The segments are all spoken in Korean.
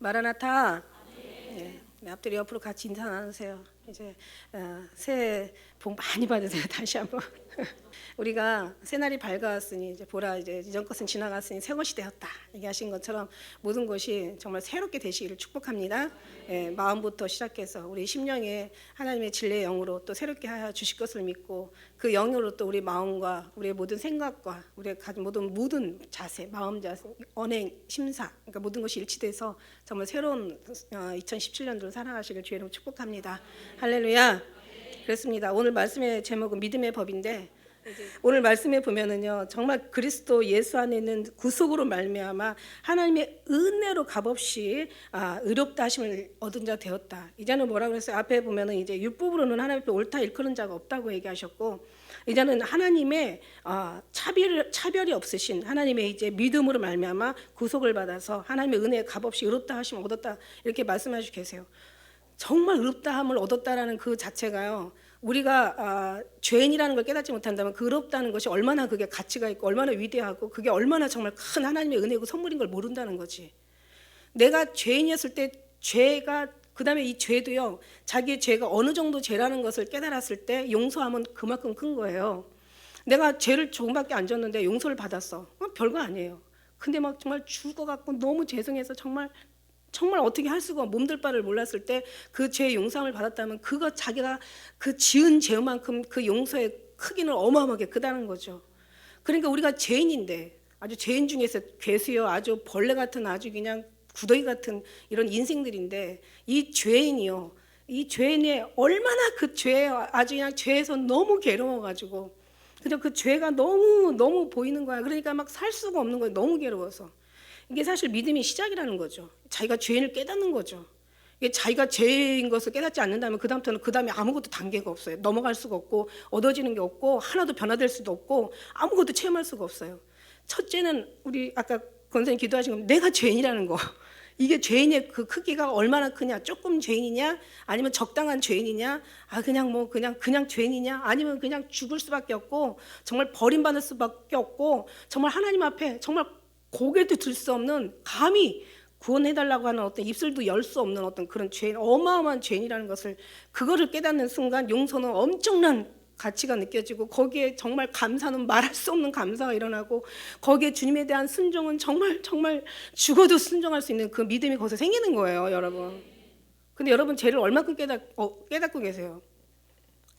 마라나타. 네, 앞뒤로 옆으로 같이 인사 나누세요. 이제 새해 복 많이 받으세요. 다시 한번. 우리가 새날이 밝아왔으니 이제 보라, 이제 이전 것은 지나갔으니 새 것이 되었다 얘기하신 것처럼 모든 것이 정말 새롭게 되시기를 축복합니다. 마음부터 시작해서 우리 심령에 하나님의 진리의 영으로 또 새롭게 하여 주실 것을 믿고, 그 영으로 또 우리 마음과 우리의 모든 생각과 우리의 가진 모든 자세, 마음 자세, 언행, 심사, 그러니까 모든 것이 일치돼서 정말 새로운 2017년도를 살아가시길 주의 이름으로 축복합니다. 할렐루야. 그렇습니다. 오늘 말씀의 제목은 믿음의 법인데, 오늘 말씀에 보면은요, 정말 그리스도 예수 안에 있는 구속으로 말미암아 하나님의 은혜로 값없이 의롭다 하심을 얻은 자 되었다. 이제는 뭐라고 그랬어요? 앞에 보면은 이제 율법으로는 하나님 앞에 옳다 일컫는 자가 없다고 얘기하셨고, 이제는 하나님의 차별이 없으신 하나님의 이제 믿음으로 말미암아 구속을 받아서 하나님의 은혜에 값없이 의롭다 하심을 얻었다, 이렇게 말씀하시고 계세요. 정말 의롭다함을 얻었다라는 그 자체가요, 우리가 죄인이라는 걸 깨닫지 못한다면 그 의롭다는 것이 얼마나 그게 가치가 있고 얼마나 위대하고 그게 얼마나 정말 큰 하나님의 은혜고 선물인 걸 모른다는 거지. 내가 죄인이었을 때 죄가, 그 다음에 이 죄도요, 자기의 죄가 어느 정도 죄라는 것을 깨달았을 때 용서하면 그만큼 큰 거예요. 내가 죄를 조금밖에 안 졌는데 용서를 받았어. 별거 아니에요. 근데 막 정말 죽어갖고 너무 죄송해서 정말 어떻게 할 수가, 몸둘 바를 몰랐을 때 그 죄의 용서함을 받았다면 그거 자기가 그 지은 죄만큼 그 용서의 크기는 어마어마하게 크다는 거죠. 그러니까 우리가 죄인인데, 아주 죄인 중에서 괴수요, 아주 벌레 같은, 아주 그냥 구더기 같은 이런 인생들인데, 이 죄인이요, 이 죄인이 얼마나 그 죄에 아주 그냥 죄에서 너무 괴로워가지고, 그냥 그 죄가 너무 보이는 거야. 그러니까 막 살 수가 없는 거예요. 너무 괴로워서. 이게 사실 믿음의 시작이라는 거죠. 자기가 죄인을 깨닫는 거죠. 이게 자기가 죄인 것을 깨닫지 않는다면 그 다음에 아무것도 단계가 없어요. 넘어갈 수가 없고 얻어지는 게 없고 하나도 변화될 수도 없고 아무것도 체험할 수가 없어요. 첫째는 우리 아까 권사님 기도하신 건 내가 죄인이라는 거. 이게 죄인의 그 크기가 얼마나 크냐? 조금 죄인이냐? 아니면 적당한 죄인이냐? 그냥 죄인이냐? 아니면 그냥 죽을 수밖에 없고 정말 버림받을 수밖에 없고 정말 하나님 앞에 정말 고개도 들 수 없는, 감히 구원해달라고 하는 어떤 입술도 열 수 없는 어떤 그런 죄인, 어마어마한 죄인이라는 것을, 그거를 깨닫는 순간 용서는 엄청난 가치가 느껴지고, 거기에 정말 감사는 말할 수 없는 감사가 일어나고, 거기에 주님에 대한 순종은 정말 죽어도 순종할 수 있는 그 믿음이 거기서 생기는 거예요, 여러분. 근데 여러분 죄를 얼마큼 깨닫고 계세요?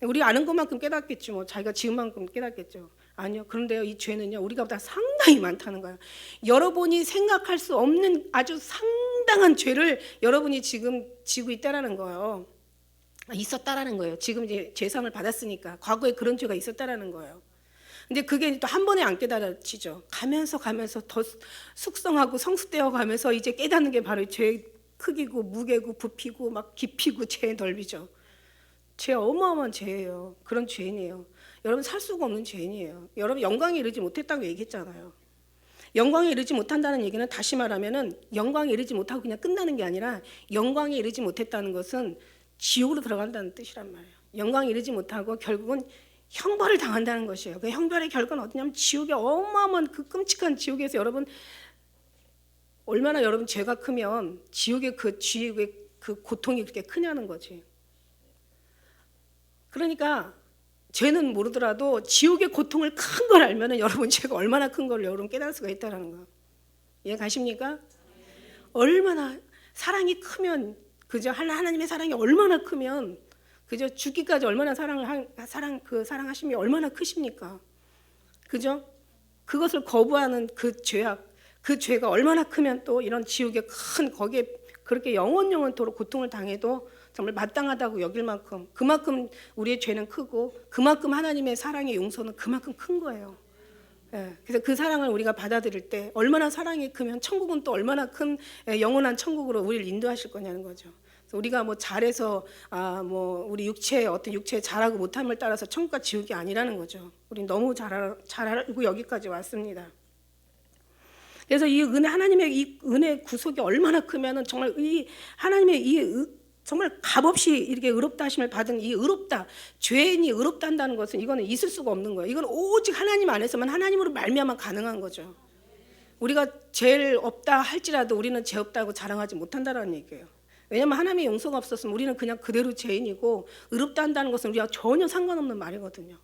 우리 아는 것만큼 깨닫겠지, 뭐 자기가 지은 만큼 깨닫겠죠. 아니요. 그런데요, 이 죄는요, 우리가 보다 상당히 많다는 거예요. 여러분이 생각할 수 없는 아주 상당한 죄를 여러분이 지금 지고 있다라는 거예요. 있었다라는 거예요. 지금 이제 죄상을 받았으니까 과거에 그런 죄가 있었다라는 거예요. 근데 그게 또 한 번에 안 깨달아지죠. 가면서 더 숙성하고 성숙되어 가면서 이제 깨닫는 게 바로 죄의 크기고 무게고 부피고 막 깊이고 죄의 넓이죠. 죄 어마어마한 죄예요. 그런 죄인이에요. 여러분 살 수가 없는 죄인이에요. 여러분 영광에 이르지 못했다고 얘기했잖아요. 영광에 이르지 못한다는 얘기는, 다시 말하면은 영광에 이르지 못하고 그냥 끝나는 게 아니라, 영광에 이르지 못했다는 것은 지옥으로 들어간다는 뜻이란 말이에요. 영광에 이르지 못하고 결국은 형벌을 당한다는 것이에요. 그 형벌의 결과는 어디냐면 지옥의 어마어마한 그 끔찍한 지옥에서, 여러분 얼마나 여러분 죄가 크면 지옥의 그 고통이 그렇게 크냐는 거지. 그러니까 죄는 모르더라도 지옥의 고통을 큰 걸 알면은 여러분 죄가 얼마나 큰 걸 여러분 깨달을 수가 있다는 거예요. 이해 가십니까? 얼마나 사랑이 크면, 그죠? 하나님의 사랑이 얼마나 크면, 그죠? 죽기까지 얼마나 사랑하심이 얼마나 크십니까? 그죠? 그것을 거부하는 그 죄악, 그 죄가 얼마나 크면 또 이런 지옥의 큰, 거기에 그렇게 영원토록 고통을 당해도 정말 마땅하다고 여길 만큼, 그만큼 우리의 죄는 크고 그만큼 하나님의 사랑의 용서는 그만큼 큰 거예요. 그래서 그 사랑을 우리가 받아들일 때 얼마나 사랑이 크면 천국은 또 얼마나 큰 영원한 천국으로 우리를 인도하실 거냐는 거죠. 그래서 우리가 뭐 잘해서 우리 어떤 육체의 잘하고 못함을 따라서 천국과 지옥이 아니라는 거죠. 우리 너무 잘 알고 여기까지 왔습니다. 그래서 이 은혜, 하나님의 이 은혜 구속이 얼마나 크면은 정말 이 하나님의 정말 값없이 이렇게 의롭다 하심을 받은 이 의롭다, 죄인이 의롭다 한다는 것은 이거는 있을 수가 없는 거예요. 이건 오직 하나님 안에서만, 하나님으로 말미암아 가능한 거죠. 우리가 죄를 없다 할지라도 우리는 죄 없다고 자랑하지 못한다라는 얘기예요. 왜냐하면 하나님의 용서가 없었으면 우리는 그냥 그대로 죄인이고 의롭다 한다는 것은 우리가 전혀 상관없는 말이거든요.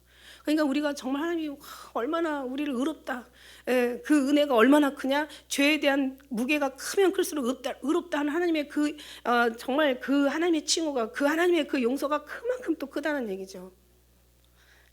그러니까 우리가 정말 하나님이 얼마나 우리를 의롭다, 그 은혜가 얼마나 크냐, 죄에 대한 무게가 크면 클수록 의롭다 하는 하나님의 정말 그 하나님의 칭호가, 그 하나님의 그 용서가 그만큼 또 크다는 얘기죠.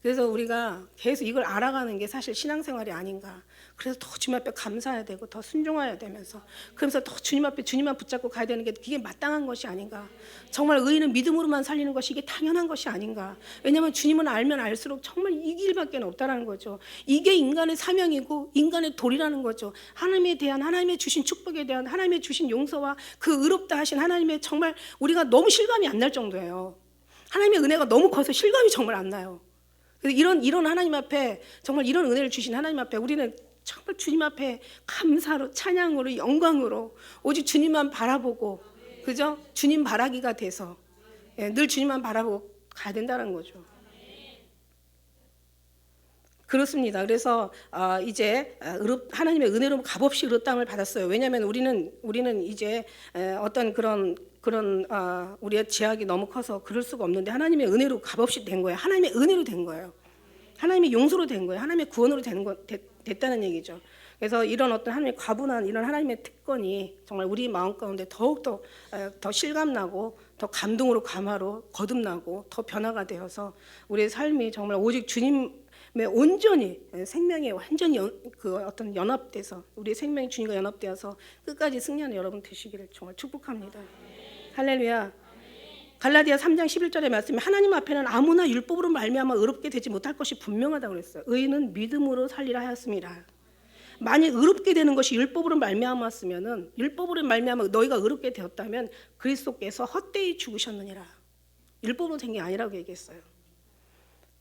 그래서 우리가 계속 이걸 알아가는 게 사실 신앙생활이 아닌가. 그래서 더 주님 앞에 감사해야 되고 더 순종해야 되면서, 그러면서 더 주님 앞에 주님만 붙잡고 가야 되는 게 이게 마땅한 것이 아닌가. 정말 의인은 믿음으로만 살리는 것이 이게 당연한 것이 아닌가. 왜냐하면 주님은 알면 알수록 정말 이 길밖에 없다라는 거죠. 이게 인간의 사명이고 인간의 도리라는 거죠. 하나님에 대한, 하나님의 주신 축복에 대한, 하나님의 주신 용서와 그 의롭다 하신 하나님의, 정말 우리가 너무 실감이 안 날 정도예요. 하나님의 은혜가 너무 커서 실감이 정말 안 나요. 그래서 이런 하나님 앞에, 정말 이런 은혜를 주신 하나님 앞에 우리는 정말 주님 앞에 감사로, 찬양으로, 영광으로 오직 주님만 바라보고, 그죠? 주님 바라기가 돼서, 늘 주님만 바라보고 가야 된다는 거죠. 그렇습니다. 그래서 이제 하나님의 은혜로 값없이 의롭다함을 받았어요. 왜냐하면 우리는 이제 어떤 그런 우리의 제약이 너무 커서 그럴 수가 없는데, 하나님의 은혜로 값없이 된 거예요. 하나님의 은혜로 된 거예요. 하나님의 용서로 된 거예요. 하나님의 구원으로 됐다는 얘기죠. 그래서 이런 어떤 하나님의 과분한 이런 하나님의 특권이 정말 우리 마음 가운데 더욱더 더 실감나고, 더 감동으로 감화로 거듭나고, 더 변화가 되어서 우리의 삶이 정말 오직 주님의 온전히, 생명에 완전히 어떤 연합돼서, 우리의 생명이 주님과 연합되어서 끝까지 승리하는 여러분 되시기를 정말 축복합니다. 할렐루야. 갈라디아 3장 11절의 말씀에 하나님 앞에는 아무나 율법으로 말미암아 의롭게 되지 못할 것이 분명하다고 그랬어요. 의인은 믿음으로 살리라 하였습니다. 만약 의롭게 되는 것이 율법으로 말미암았으면은, 율법으로 말미암아 너희가 의롭게 되었다면 그리스도께서 헛되이 죽으셨느니라. 율법으로 된 게 아니라고 얘기했어요.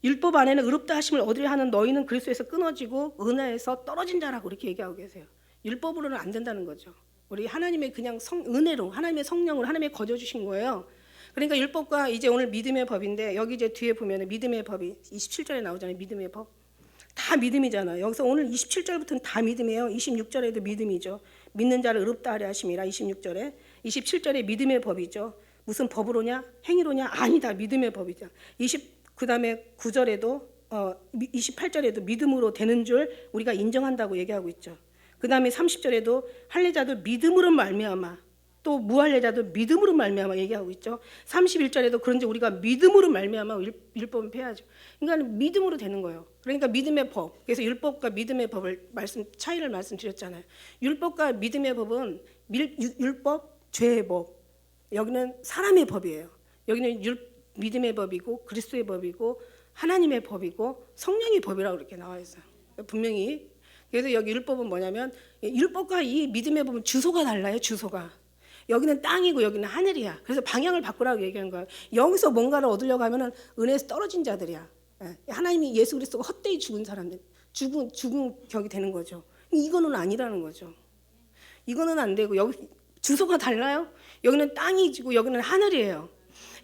율법 안에는 의롭다 하심을 얻으려 하는 너희는 그리스도에서 끊어지고 은혜에서 떨어진 자라고 이렇게 얘기하고 계세요. 율법으로는 안 된다는 거죠. 우리 하나님의 그냥 은혜로, 하나님의 성령으로 하나님의 거저 주신 거예요. 그러니까 율법과 이제 오늘 믿음의 법인데, 여기 이제 뒤에 보면 믿음의 법이 27절에 나오잖아요. 믿음의 법. 다 믿음이잖아요. 여기서 오늘 27절부터는 다 믿음이에요. 26절에도 믿음이죠. 믿는 자를 의롭다 하려 하심이라. 26절에 27절에 믿음의 법이죠. 무슨 법으로냐? 행위로냐? 아니다. 믿음의 법이죠. 그다음에 9절에도 28절에도 믿음으로 되는 줄 우리가 인정한다고 얘기하고 있죠. 그다음에 30절에도 할례자도 믿음으로 말미암아, 또 무할례자도 믿음으로 말미암아 얘기하고 있죠. 31절에도 그런지 우리가 믿음으로 말미암아 율법은 폐하죠. 그러니까 믿음으로 되는 거예요. 그러니까 믿음의 법. 그래서 율법과 믿음의 법을 차이를 말씀드렸잖아요. 율법과 믿음의 법은 율법, 죄의 법. 여기는 사람의 법이에요. 여기는 믿음의 법이고 그리스도의 법이고 하나님의 법이고 성령의 법이라고 이렇게 나와 있어요. 분명히. 그래서 여기 율법은 뭐냐면, 율법과 이 믿음의 법은 주소가 달라요. 주소가. 여기는 땅이고 여기는 하늘이야. 그래서 방향을 바꾸라고 얘기하는 거예요. 여기서 뭔가를 얻으려고 하면은 은혜에서 떨어진 자들이야. 하나님이 예수 그리스도가 헛되이 죽은 사람들, 죽은 격이 되는 거죠. 이거는 아니라는 거죠. 이거는 안 되고, 여기 주소가 달라요. 여기는 땅이고 여기는 하늘이에요.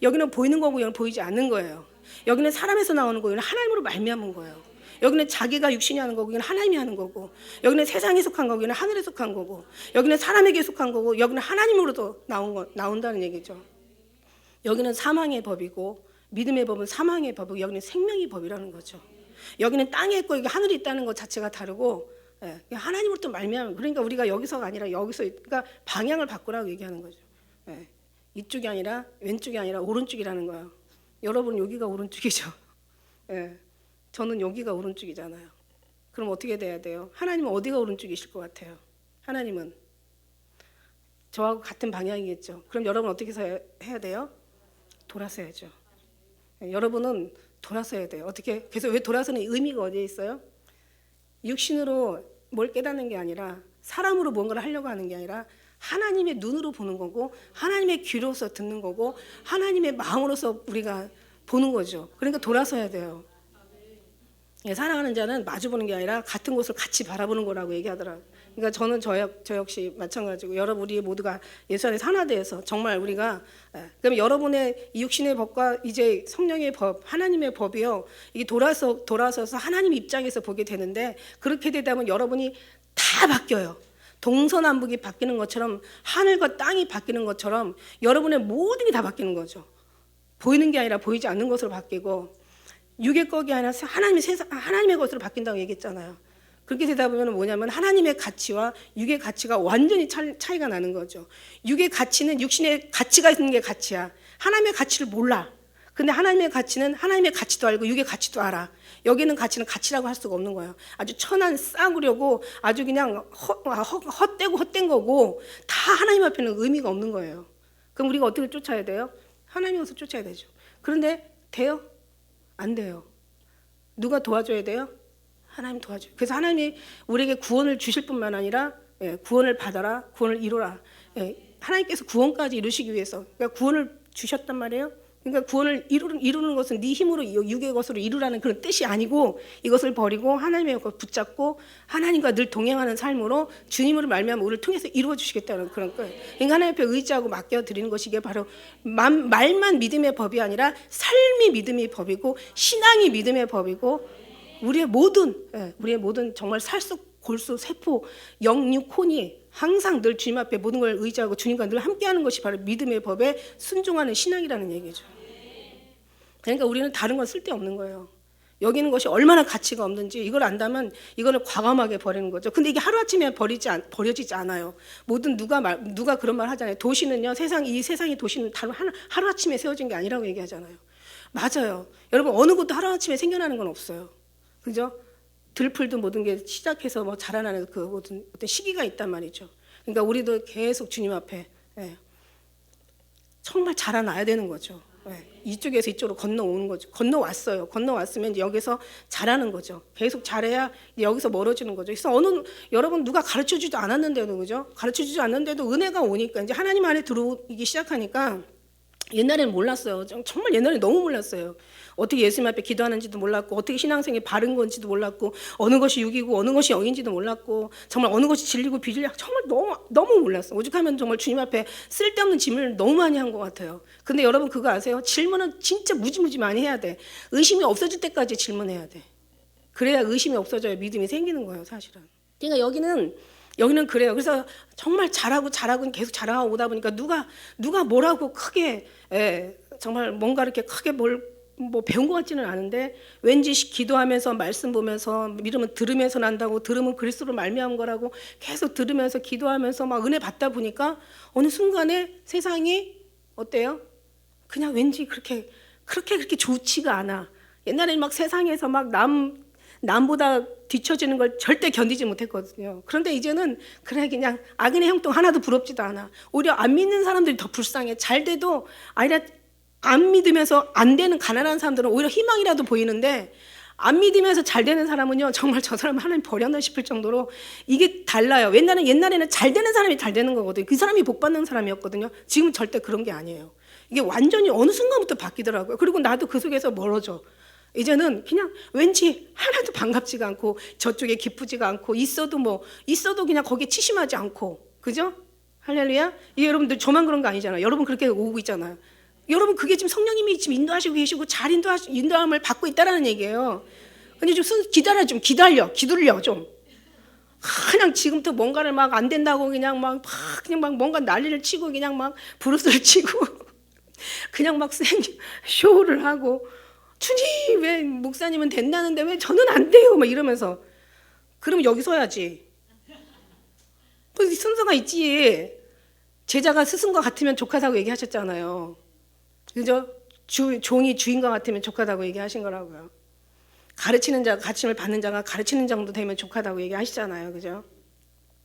여기는 보이는 거고 여기는 보이지 않는 거예요. 여기는 사람에서 나오는 거고 여기는 하나님으로 말미암은 거예요. 여기는 자기가 육신이 하는 거고 여기는 하나님이 하는 거고, 여기는 세상에 속한 거고 여기는 하늘에 속한 거고, 여기는 사람에게 속한 거고 여기는 하나님으로도 나온다는 얘기죠. 여기는 사망의 법이고 믿음의 법은 사망의 법이고 여기는 생명의 법이라는 거죠. 여기는 땅에 있고 여기 하늘이 있다는 것 자체가 다르고, 하나님으로부터 말미암은, 그러니까 우리가 여기서가 아니라 여기서, 그러니까 방향을 바꾸라고 얘기하는 거죠. 이쪽이 아니라 왼쪽이 아니라 오른쪽이라는 거예요. 여러분 여기가 오른쪽이죠. 저는 여기가 오른쪽이잖아요. 그럼 어떻게 돼야 돼요? 하나님은 어디가 오른쪽이실 것 같아요? 하나님은 저하고 같은 방향이겠죠. 그럼 여러분 어떻게 해야 돼요? 돌아서야죠. 여러분은 돌아서야 돼요. 어떻게? 그래서 왜 돌아서는 의미가 어디에 있어요? 육신으로 뭘 깨닫는 게 아니라, 사람으로 뭔가를 하려고 하는 게 아니라 하나님의 눈으로 보는 거고, 하나님의 귀로서 듣는 거고, 하나님의 마음으로서 우리가 보는 거죠. 그러니까 돌아서야 돼요. 사랑하는 자는 마주보는 게 아니라 같은 곳을 같이 바라보는 거라고 얘기하더라고요. 그러니까 저는 저 역시 마찬가지고, 여러분 우리 모두가 예수 안에서 하나 되어서 정말 우리가, 그럼 여러분의 이 육신의 법과 이제 성령의 법, 하나님의 법이요, 이게 돌아서서 하나님 입장에서 보게 되는데, 그렇게 되다 보면 여러분이 다 바뀌어요. 동서남북이 바뀌는 것처럼 하늘과 땅이 바뀌는 것처럼 여러분의 모든 게 다 바뀌는 거죠. 보이는 게 아니라 보이지 않는 것으로 바뀌고 육의 것이 아니라 하나님의 것으로 바뀐다고 얘기했잖아요. 그렇게 되다 보면 뭐냐면 하나님의 가치와 육의 가치가 완전히 차이가 나는 거죠. 육의 가치는 육신의 가치가 있는 게 가치야. 하나님의 가치를 몰라. 근데 하나님의 가치는 하나님의 가치도 알고 육의 가치도 알아. 여기는 가치는 가치라고 할 수가 없는 거예요. 아주 천한 싸구려고 아주 그냥 헛되고 헛된 거고 다 하나님 앞에는 의미가 없는 거예요. 그럼 우리가 어떻게 쫓아야 돼요? 하나님의 것을 쫓아야 되죠. 그런데 돼요? 안 돼요. 누가 도와줘야 돼요? 하나님 도와줘요. 그래서 하나님이 우리에게 구원을 주실 뿐만 아니라 구원을 받아라, 구원을 이루라. 하나님께서 구원까지 이루시기 위해서 그러니까 구원을 주셨단 말이에요. 그러니까 구원을 이루는 것은 네 힘으로 육의 것으로 이루라는 그런 뜻이 아니고 이것을 버리고 하나님의 것 붙잡고 하나님과 늘 동행하는 삶으로 주님으로 말미암아 우리를 통해서 이루어 주시겠다는 그런 거예요. 그러니까 하나님 앞에 의지하고 맡겨드리는 것이 이게 바로 말만 믿음의 법이 아니라 삶이 믿음의 법이고 신앙이 믿음의 법이고 우리의 모든 정말 살속 골수 세포 영육 혼이 항상 늘 주님 앞에 모든 걸 의지하고 주님과 늘 함께하는 것이 바로 믿음의 법에 순종하는 신앙이라는 얘기죠. 그러니까 우리는 다른 건 쓸데없는 거예요. 여기 있는 것이 얼마나 가치가 없는지 이걸 안다면 이거는 과감하게 버리는 거죠. 근데 이게 하루아침에 버려지지 않아요. 누가 그런 말 하잖아요. 도시는요, 이 세상의 도시는 하루아침에 세워진 게 아니라고 얘기하잖아요. 맞아요. 여러분, 어느 것도 하루아침에 생겨나는 건 없어요. 그죠? 들풀도 모든 게 시작해서 뭐 자라나는 그 모든 어떤 시기가 있단 말이죠. 그러니까 우리도 계속 주님 앞에 정말 자라나야 되는 거죠. 이쪽에서 이쪽으로 건너오는 거죠. 건너왔어요. 건너왔으면 여기서 자라는 거죠. 계속 잘해야 여기서 멀어지는 거죠. 그래서 여러분 누가 가르쳐주지도 않았는데도 그죠? 가르쳐주지 않는데도 은혜가 오니까 이제 하나님 안에 들어오기 시작하니까 옛날에는 몰랐어요. 정말 옛날에 너무 몰랐어요. 어떻게 예수님 앞에 기도하는지도 몰랐고 어떻게 신앙생이 바른 건지도 몰랐고 어느 것이 육이고 어느 것이 영인지도 몰랐고 정말 어느 것이 진리고 비진리고 정말 너무 몰랐어요. 오죽하면 정말 주님 앞에 쓸데없는 질문을 너무 많이 한 것 같아요. 근데 여러분 그거 아세요? 질문은 진짜 무지무지 많이 해야 돼. 의심이 없어질 때까지 질문해야 돼. 그래야 의심이 없어져야 믿음이 생기는 거예요, 사실은. 그러니까 여기는 그래요. 그래서 정말 잘하고 계속 잘하고 오다 보니까 누가 뭐라고 크게 정말 뭔가 이렇게 크게 뭐 배운 것 같지는 않은데 왠지 기도하면서 말씀 보면서 믿음은 들으면서 난다고 들으면 그리스도로 말미암은 거라고 계속 들으면서 기도하면서 막 은혜 받다 보니까 어느 순간에 세상이 어때요? 그냥 왠지 그렇게 좋지가 않아. 옛날에는 막 세상에서 막 남보다 뒤처지는 걸 절대 견디지 못했거든요. 그런데 이제는 그냥 악인의 형통 하나도 부럽지도 않아. 오히려 안 믿는 사람들이 더 불쌍해. 잘 돼도 아니라 안 믿으면서 안 되는 가난한 사람들은 오히려 희망이라도 보이는데 안 믿으면서 잘 되는 사람은요 정말 저 사람 하나님 버렸나 싶을 정도로 이게 달라요. 옛날에는 잘 되는 사람이 잘 되는 거거든요. 그 사람이 복 받는 사람이었거든요. 지금은 절대 그런 게 아니에요. 이게 완전히 어느 순간부터 바뀌더라고요. 그리고 나도 그 속에서 멀어져. 이제는 그냥 왠지 하나도 반갑지가 않고 저쪽에 기쁘지가 않고 있어도 그냥 거기에 치심하지 않고 그죠? 할렐루야. 이게 여러분들 저만 그런 거 아니잖아요. 여러분 그렇게 오고 있잖아요. 여러분 그게 지금 성령님이 지금 인도하시고 계시고 잘 인도함을 받고 있다라는 얘기예요. 근데 좀 기다려 좀. 그냥 지금부터 뭔가를 막 안 된다고 그냥 막 뭔가 난리를 치고 그냥 막 브루스를 치고 그냥 막 쇼를 하고 주님 왜 목사님은 된다는데 왜 저는 안 돼요 막 이러면서 그러면 여기 서야지. 그 순서가 있지. 제자가 스승과 같으면 족하다고 얘기하셨잖아요. 그죠? 종이 주인과 같으면 족하다고 얘기하신 거라고요. 가르치는 자가 가르침을 받는 자가 가르치는 정도 되면 족하다고 얘기하시잖아요. 그죠?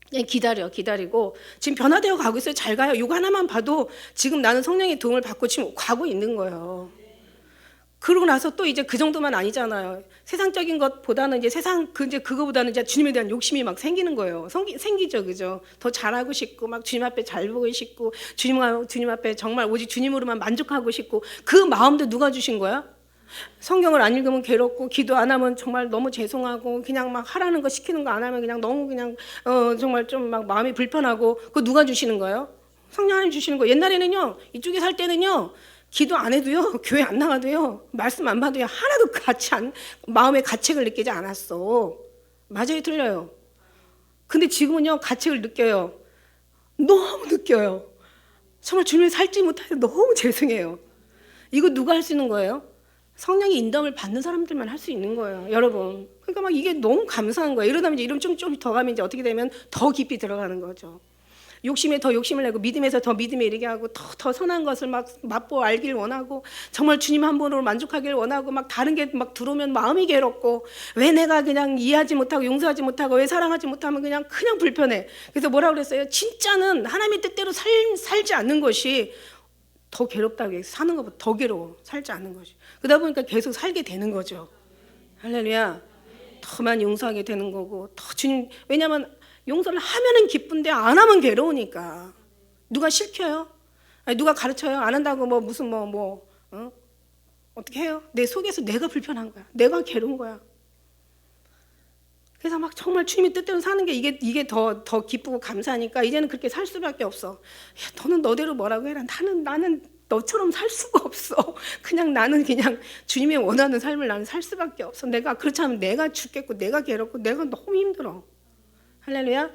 그냥 기다리고 지금 변화되어 가고 있어요. 잘 가요. 이거 하나만 봐도 지금 나는 성령의 도움을 받고 지금 가고 있는 거예요. 그러고 나서 또 이제 그 정도만 아니잖아요. 세상적인 것보다는 이제 그거보다는 이제 주님에 대한 욕심이 막 생기는 거예요. 생기죠, 그죠? 더 잘하고 싶고, 막 주님 앞에 잘 보고 싶고, 주님 앞에 정말 오직 주님으로만 만족하고 싶고, 그 마음도 누가 주신 거야? 성경을 안 읽으면 괴롭고, 기도 안 하면 정말 너무 죄송하고, 그냥 막 하라는 거 시키는 거 안 하면 그냥 너무 정말 좀 막 마음이 불편하고, 그거 누가 주시는 거예요? 성령 하나님 주시는 거예요. 옛날에는요, 이쪽에 살 때는요, 기도 안 해도요, 교회 안 나가도요, 말씀 안 받아도요, 하나도 마음의 가책을 느끼지 않았어. 맞아요, 틀려요? 근데 지금은요, 가책을 느껴요. 너무 느껴요. 정말 주님을 살지 못해서 너무 죄송해요. 이거 누가 할 수 있는 거예요? 성령의 인도함을 받는 사람들만 할 수 있는 거예요, 여러분. 그러니까 막 이게 너무 감사한 거예요. 이러다 이제 이름 좀 더 가면 이제 어떻게 되면 더 깊이 들어가는 거죠. 욕심에 더 욕심을 내고 믿음에서 더 믿음에 이르게 하고 더 선한 것을 막 맛보아 알길 원하고 정말 주님 한 분으로 만족하길 원하고 막 다른 게 막 들어오면 마음이 괴롭고 왜 내가 그냥 이해하지 못하고 용서하지 못하고 왜 사랑하지 못하면 그냥 불편해. 그래서 뭐라고 그랬어요? 진짜는 하나님의 뜻대로 살지 않는 것이 더 괴롭다고 사는 것보다 더 괴로워. 살지 않는 것이. 그러다 보니까 계속 살게 되는 거죠. 할렐루야. 더 많이 용서하게 되는 거고 더 주님, 왜냐하면 용서를 하면은 기쁜데 안 하면 괴로우니까. 누가 시켜요? 아니, 누가 가르쳐요? 안 한다고 뭐 무슨 어떻게 해요? 내 속에서 내가 불편한 거야. 내가 괴로운 거야. 그래서 막 정말 주님의 뜻대로 사는 게 이게 더 기쁘고 감사하니까 이제는 그렇게 살 수밖에 없어. 야, 너는 너대로 뭐라고 해라. 나는 너처럼 살 수가 없어. 나는 그냥 주님이 원하는 삶을 나는 살 수밖에 없어. 그렇지 않으면 내가 죽겠고 내가 괴롭고 내가 너무 힘들어. 할렐루야.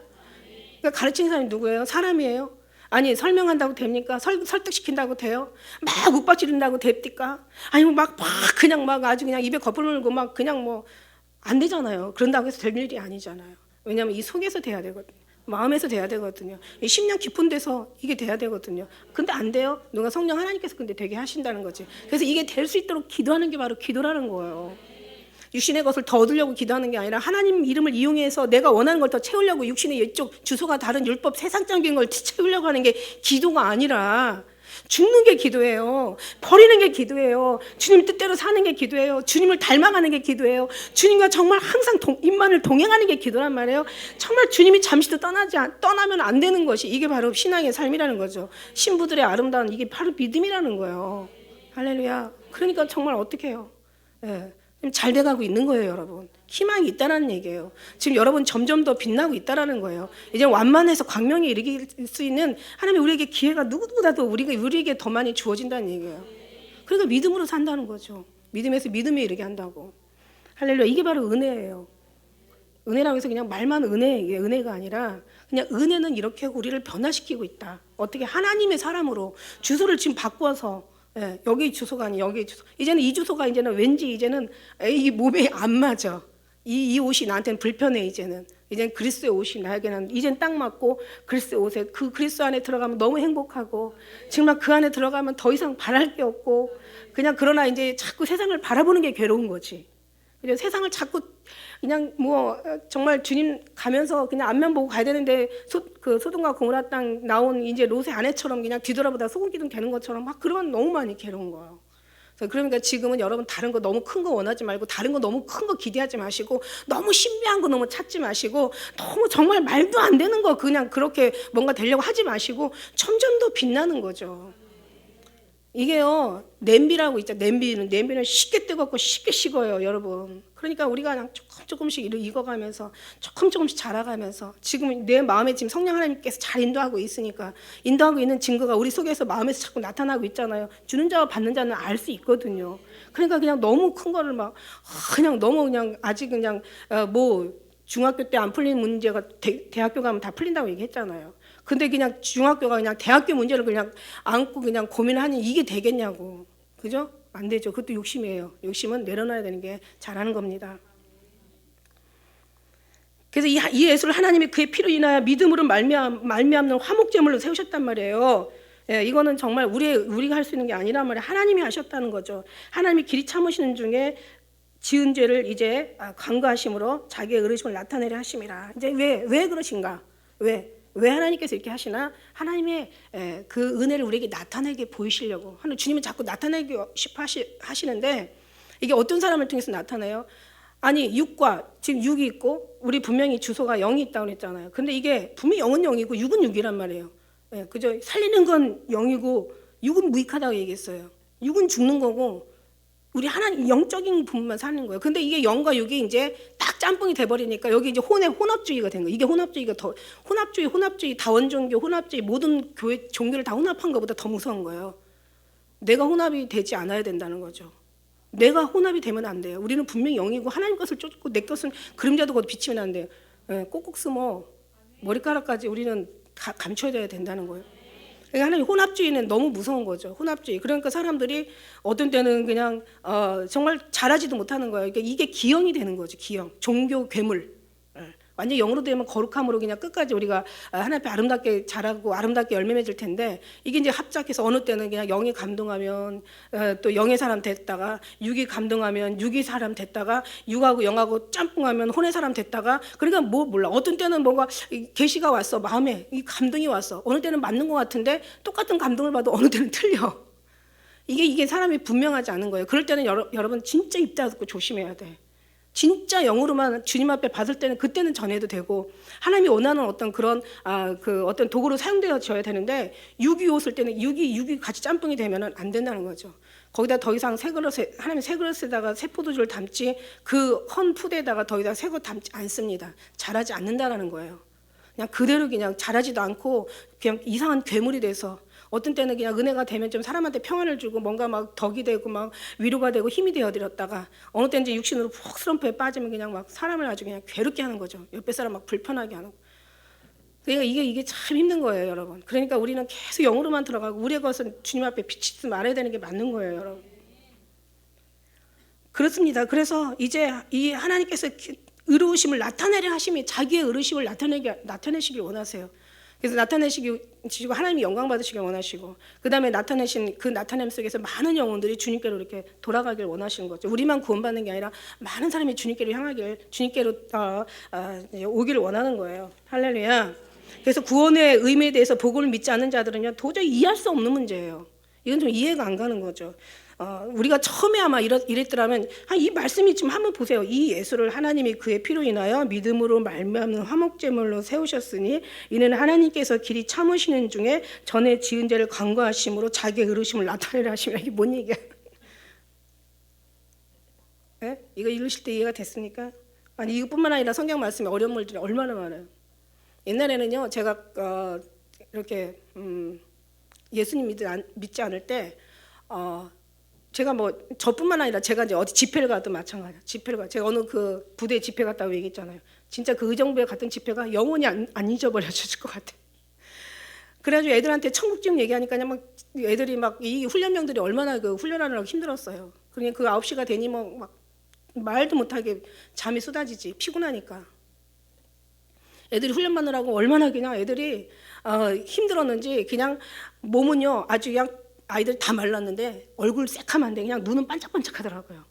그러니까 가르치는 사람이 누구예요? 사람이에요. 아니, 설명한다고 됩니까? 설득시킨다고 돼요? 막 욱박지른다고 됩니까? 아니면 그냥 아주 그냥 입에 거품 물고 그냥 안 되잖아요. 그런다고 해서 될 일이 아니잖아요. 왜냐하면 이 속에서 돼야 되거든요. 마음에서 돼야 되거든요. 이 심령 깊은 데서 이게 돼야 되거든요. 근데 안 돼요. 누가 성령 하나님께서 근데 되게 하신다는 거지. 그래서 이게 될 수 있도록 기도하는 게 바로 기도라는 거예요. 육신의 것을 더 얻으려고 기도하는 게 아니라 하나님 이름을 이용해서 내가 원하는 걸 더 채우려고 육신의 이쪽 주소가 다른 율법 세상적인 걸 채우려고 하는 게 기도가 아니라 죽는 게 기도예요. 버리는 게 기도예요. 주님 뜻대로 사는 게 기도예요. 주님을 닮아가는 게 기도예요. 주님과 정말 항상 입만을 동행하는 게 기도란 말이에요. 정말 주님이 잠시도 떠나면 안 되는 것이 이게 바로 신앙의 삶이라는 거죠. 신부들의 아름다운 이게 바로 믿음이라는 거예요. 할렐루야. 그러니까 정말 어떻게 해요? 예. 잘 돼가고 있는 거예요, 여러분. 희망이 있다는 얘기예요. 지금 여러분 점점 더 빛나고 있다는 거예요. 이제 완만해서 광명에 이르길 수 있는 하나님이 우리에게 기회가 누구보다도 우리에게 더 많이 주어진다는 얘기예요. 그러니까 믿음으로 산다는 거죠. 믿음에서 믿음에 이르게 한다고. 할렐루야. 이게 바로 은혜예요. 은혜라고 해서 그냥 말만 은혜가 아니라 그냥 은혜는 이렇게 우리를 변화시키고 있다. 어떻게 하나님의 사람으로 주소를 지금 바꾸어서 여기 주소가 아니 여기 주소. 이제는 이 주소가 왠지 이 몸에 안 맞아. 이 옷이 나한테는 불편해. 이제는 그리스도의 옷이 나에게는 이제는 딱 맞고 그리스도의 옷에 그 그리스도 안에 들어가면 너무 행복하고 정말 그 안에 들어가면 더 이상 바랄 게 없고 그냥 그러나 이제 자꾸 세상을 바라보는 게 괴로운 거지. 세상을 자꾸 그냥 정말 주님 가면서 그냥 앞면 보고 가야 되는데 소돔과 고모라 땅 나온 이제 롯의 아내처럼 그냥 뒤돌아보다 소금기둥 되는 것처럼 그러면 너무 많이 괴로운 거예요. 그러니까 지금은 여러분 다른 거 너무 큰 거 원하지 말고 다른 거 너무 큰 거 기대하지 마시고 너무 신비한 거 너무 찾지 마시고 너무 정말 말도 안 되는 거 그냥 그렇게 뭔가 되려고 하지 마시고 점점 더 빛나는 거죠. 이게요, 냄비라고 있죠. 냄비는 쉽게 뜨겁고 쉽게 식어요, 여러분. 그러니까 우리가 그냥 조금씩 익어가면서 조금씩 자라가면서 지금 내 마음에 지금 성령 하나님께서 잘 인도하고 있으니까 인도하고 있는 증거가 우리 속에서 마음에서 자꾸 나타나고 있잖아요. 주는 자와 받는 자는 알 수 있거든요. 그러니까 그냥 너무 큰 거를 그냥 너무 그냥 아직 그냥 중학교 때 안 풀린 문제가 대학교 가면 다 풀린다고 얘기했잖아요. 근데 그냥 중학교가 그냥 대학교 문제를 그냥 안고 그냥 고민하니 이게 되겠냐고. 그죠? 안 되죠. 그것도 욕심이에요. 욕심은 내려놔야 되는 게 잘하는 겁니다. 그래서 이 예수를 하나님이 그의 피로 인하여 믿음으로 말미암는 화목제물로 세우셨단 말이에요. 예, 이거는 정말 우리가 할 수 있는 게 아니란 말이에요. 하나님이 하셨다는 거죠. 하나님이 길이 참으시는 중에 지은 죄를 이제 간구하심으로 자기의 의로우심을 나타내려 하심이라. 이제 왜 그러신가? 왜 하나님께서 이렇게 하시나? 하나님의 그 은혜를 우리에게 나타내게 보이시려고. 주님은 자꾸 나타내기 싶어 하시는데 이게 어떤 사람을 통해서 나타나요? 아니 지금 6이 있고 우리 분명히 주소가 0이 있다고 그랬잖아요. 근데 이게 분명히 0은 0이고 6은 6이란 말이에요. 그죠? 살리는 건 0이고 6은 무익하다고 얘기했어요. 6은 죽는 거고 우리 하나님 영적인 부분만 사는 거예요. 근데 이게 0과 6이 이제 딱 짬뽕이 돼버리니까 여기 이제 혼합주의가 된 거예요. 이게 혼합주의가 혼합주의, 다원종교, 혼합주의 모든 교회 종교를 다 혼합한 것보다 더 무서운 거예요. 내가 혼합이 되지 않아야 된다는 거죠. 내가 혼합이 되면 안 돼요. 우리는 분명히 0이고 하나님 것을 쫓고 내 것은 그림자도 곧 비치면 안 돼요. 꼭꼭 숨어. 머리카락까지 우리는 감춰야 된다는 거예요. 그러니까 하나님 혼합주의는 너무 무서운 거죠. 혼합주의. 그러니까 사람들이 어떤 때는 그냥 정말 잘하지도 못하는 거예요. 그러니까 이게 기형이 되는 거죠. 기형. 종교 괴물. 완전 영으로 되면 거룩함으로 그냥 끝까지 우리가 하나님 앞에 아름답게 자라고 아름답게 열매 맺을 텐데, 이게 이제 합작해서 어느 때는 그냥 영이 감동하면 또 영의 사람 됐다가, 육이 감동하면 육이 사람 됐다가, 육하고 영하고 짬뽕하면 혼의 사람 됐다가, 그러니까 뭐 몰라. 어떤 때는 뭔가 계시가 왔어. 마음에 이 감동이 왔어. 어느 때는 맞는 것 같은데 똑같은 감동을 봐도 어느 때는 틀려. 이게 사람이 분명하지 않은 거예요. 그럴 때는 여러분 진짜 입 닫고 조심해야 돼. 진짜 영으로만 주님 앞에 받을 때는 그때는 전해도 되고, 하나님이 원하는 어떤 그런 그 어떤 도구로 사용되어져야 되는데, 육이 옷을 때는 육이 같이 짬뽕이 되면은 안 된다는 거죠. 거기다 더 이상 새 그릇에, 하나님 새 그릇에다가 새 포도주를 담지 그 헌 푸대에다가 더 이상 새 것 담지 않습니다. 자라지 않는다라는 거예요. 그냥 그대로 그냥 자라지도 않고 그냥 이상한 괴물이 돼서, 어떤 때는 그냥 은혜가 되면 좀 사람한테 평안을 주고 뭔가 막 덕이 되고 막 위로가 되고 힘이 되어드렸다가, 어느 때는 이제 육신으로 푹 슬럼프에 빠지면 그냥 막 사람을 아주 그냥 괴롭게 하는 거죠. 옆에 사람 막 불편하게 하는 거. 그러니까 이게 참 힘든 거예요, 여러분. 그러니까 우리는 계속 영으로만 들어가고 우리의 것은 주님 앞에 비치지 말아야 되는 게 맞는 거예요, 여러분. 그렇습니다. 그래서 이제 이 하나님께서 의로우심을 나타내려 하심이, 자기의 의로우심을 나타내시길 원하세요. 그래서 나타내시고 하나님이 영광 받으시길 원하시고, 그 다음에 나타내신 그 나타냄 속에서 많은 영혼들이 주님께로 이렇게 돌아가길 원하시는 거죠. 우리만 구원받는 게 아니라 많은 사람이 주님께로 향하길, 주님께로 오기를 원하는 거예요. 할렐루야. 그래서 구원의 의미에 대해서 복음을 믿지 않는 자들은요, 도저히 이해할 수 없는 문제예요. 이건 좀 이해가 안 가는 거죠. 우리가 처음에 아마 이랬더라면, 이 말씀이 지금 한번 보세요. 이 예수를 하나님이 그의 피로 인하여 믿음으로 말미암는 화목제물로 세우셨으니, 이는 하나님께서 길이 참으시는 중에 전에 지은 죄를 간과하심으로 자기의 의로우심을 나타내려 하시면. 이게 뭔 얘기야? 네? 이거 읽으실 때 이해가 됐습니까? 아니, 이것뿐만 아니라 성경 말씀에 어려운 말들이 얼마나 많아요. 옛날에는요, 제가 이렇게 예수님 믿지 않을 때 제가 뭐 저뿐만 아니라 제가 이제 어디 집회를 가도 마찬가지야. 제가 어느 그 부대 집회 갔다고 얘기했잖아요. 진짜 그 의정부에 갔던 집회가 영원히 안 잊어버려질 것 같아. 그래가지고 애들한테 천국집 얘기하니까 그냥 막 애들이 막 이 훈련병들이 얼마나 그 훈련하느라고 힘들었어요. 그러니까 그 9시가 되니 뭐 막 말도 못하게 잠이 쏟아지지, 피곤하니까. 애들이 훈련 받느라고 얼마나 그냥 애들이 힘들었는지, 그냥 몸은요 아주 그냥 아이들 다 말랐는데 얼굴 새카만데 그냥 눈은 반짝반짝하더라고요.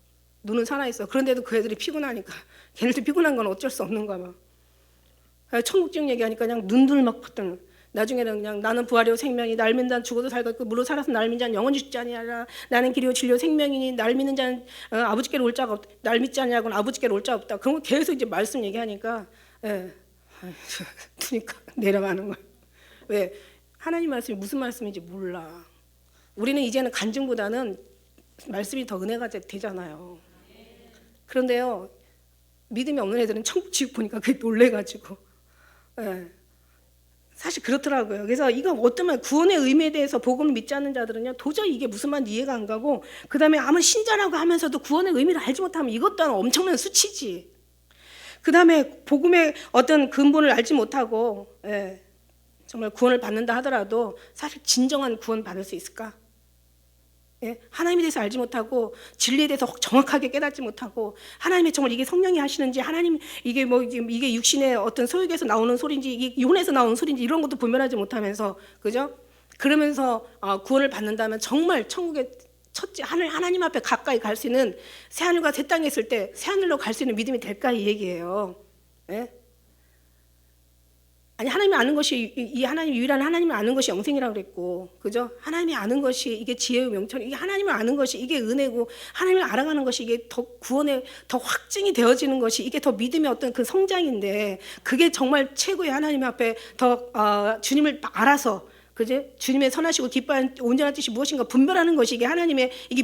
눈은 살아있어. 그런데도 그 애들이 피곤하니까, 걔네들 피곤한 건 어쩔 수 없는가 봐. 천국적 얘기하니까 그냥 눈들 막 팠던. 나중에는 그냥 나는 부활이요 생명이, 날 믿는 자는 죽어도 살겠고 무릇 살아서 날 믿는 자는 영원히 죽지 아니하라. 나는 길이요 진리요 생명이니 날 믿는 자는 아버지께로 올 자가 없다. 날 믿지 아니하고는 아버지께로 올 자가 없다. 그런 거 계속 이제 말씀 얘기하니까 그러니까 내려가는 거야. 왜? 하나님 말씀이 무슨 말씀인지 몰라. 우리는 이제는 간증보다는 말씀이 더 은혜가 되잖아요. 그런데요, 믿음이 없는 애들은 천국 지옥 보니까 그게 놀래가지고, 사실 그렇더라고요. 그래서 이거 어떤 말, 구원의 의미에 대해서 복음을 믿지 않는 자들은요, 도저히 이게 무슨 말인지 이해가 안 가고, 그 다음에 아무리 신자라고 하면서도 구원의 의미를 알지 못하면 이것 또한 엄청난 수치지. 그 다음에 복음의 어떤 근본을 알지 못하고, 정말 구원을 받는다 하더라도 사실 진정한 구원 받을 수 있을까? 하나님에 대해서 알지 못하고, 진리에 대해서 정확하게 깨닫지 못하고, 하나님이 정말 이게 성령이 하시는지, 하나님 이게 뭐 이게 육신의 어떤 소욕에서 나오는 소리인지, 이게 육혼에서 나오는 소리인지 이런 것도 분별하지 못하면서, 그죠? 그러면서 구원을 받는다면 정말 천국의 첫째 하나님 앞에 가까이 갈 수 있는, 새 하늘과 새 땅에 있을 때 새 하늘로 갈 수 있는 믿음이 될까, 이 얘기예요. 아니, 하나님이 아는 것이, 이 하나님 유일한 하나님을 아는 것이 영생이라고 그랬고, 그죠? 하나님이 아는 것이 이게 지혜의 명철, 이게 하나님을 아는 것이 이게 은혜고, 하나님을 알아가는 것이 이게 더 구원에 더 확증이 되어지는 것이 이게 더 믿음의 어떤 그 성장인데, 그게 정말 최고의 하나님 앞에 더 주님을 알아서, 그제 주님의 선하시고 기뻐하는 온전한 뜻이 무엇인가 분별하는 것이 이게 하나님의 이게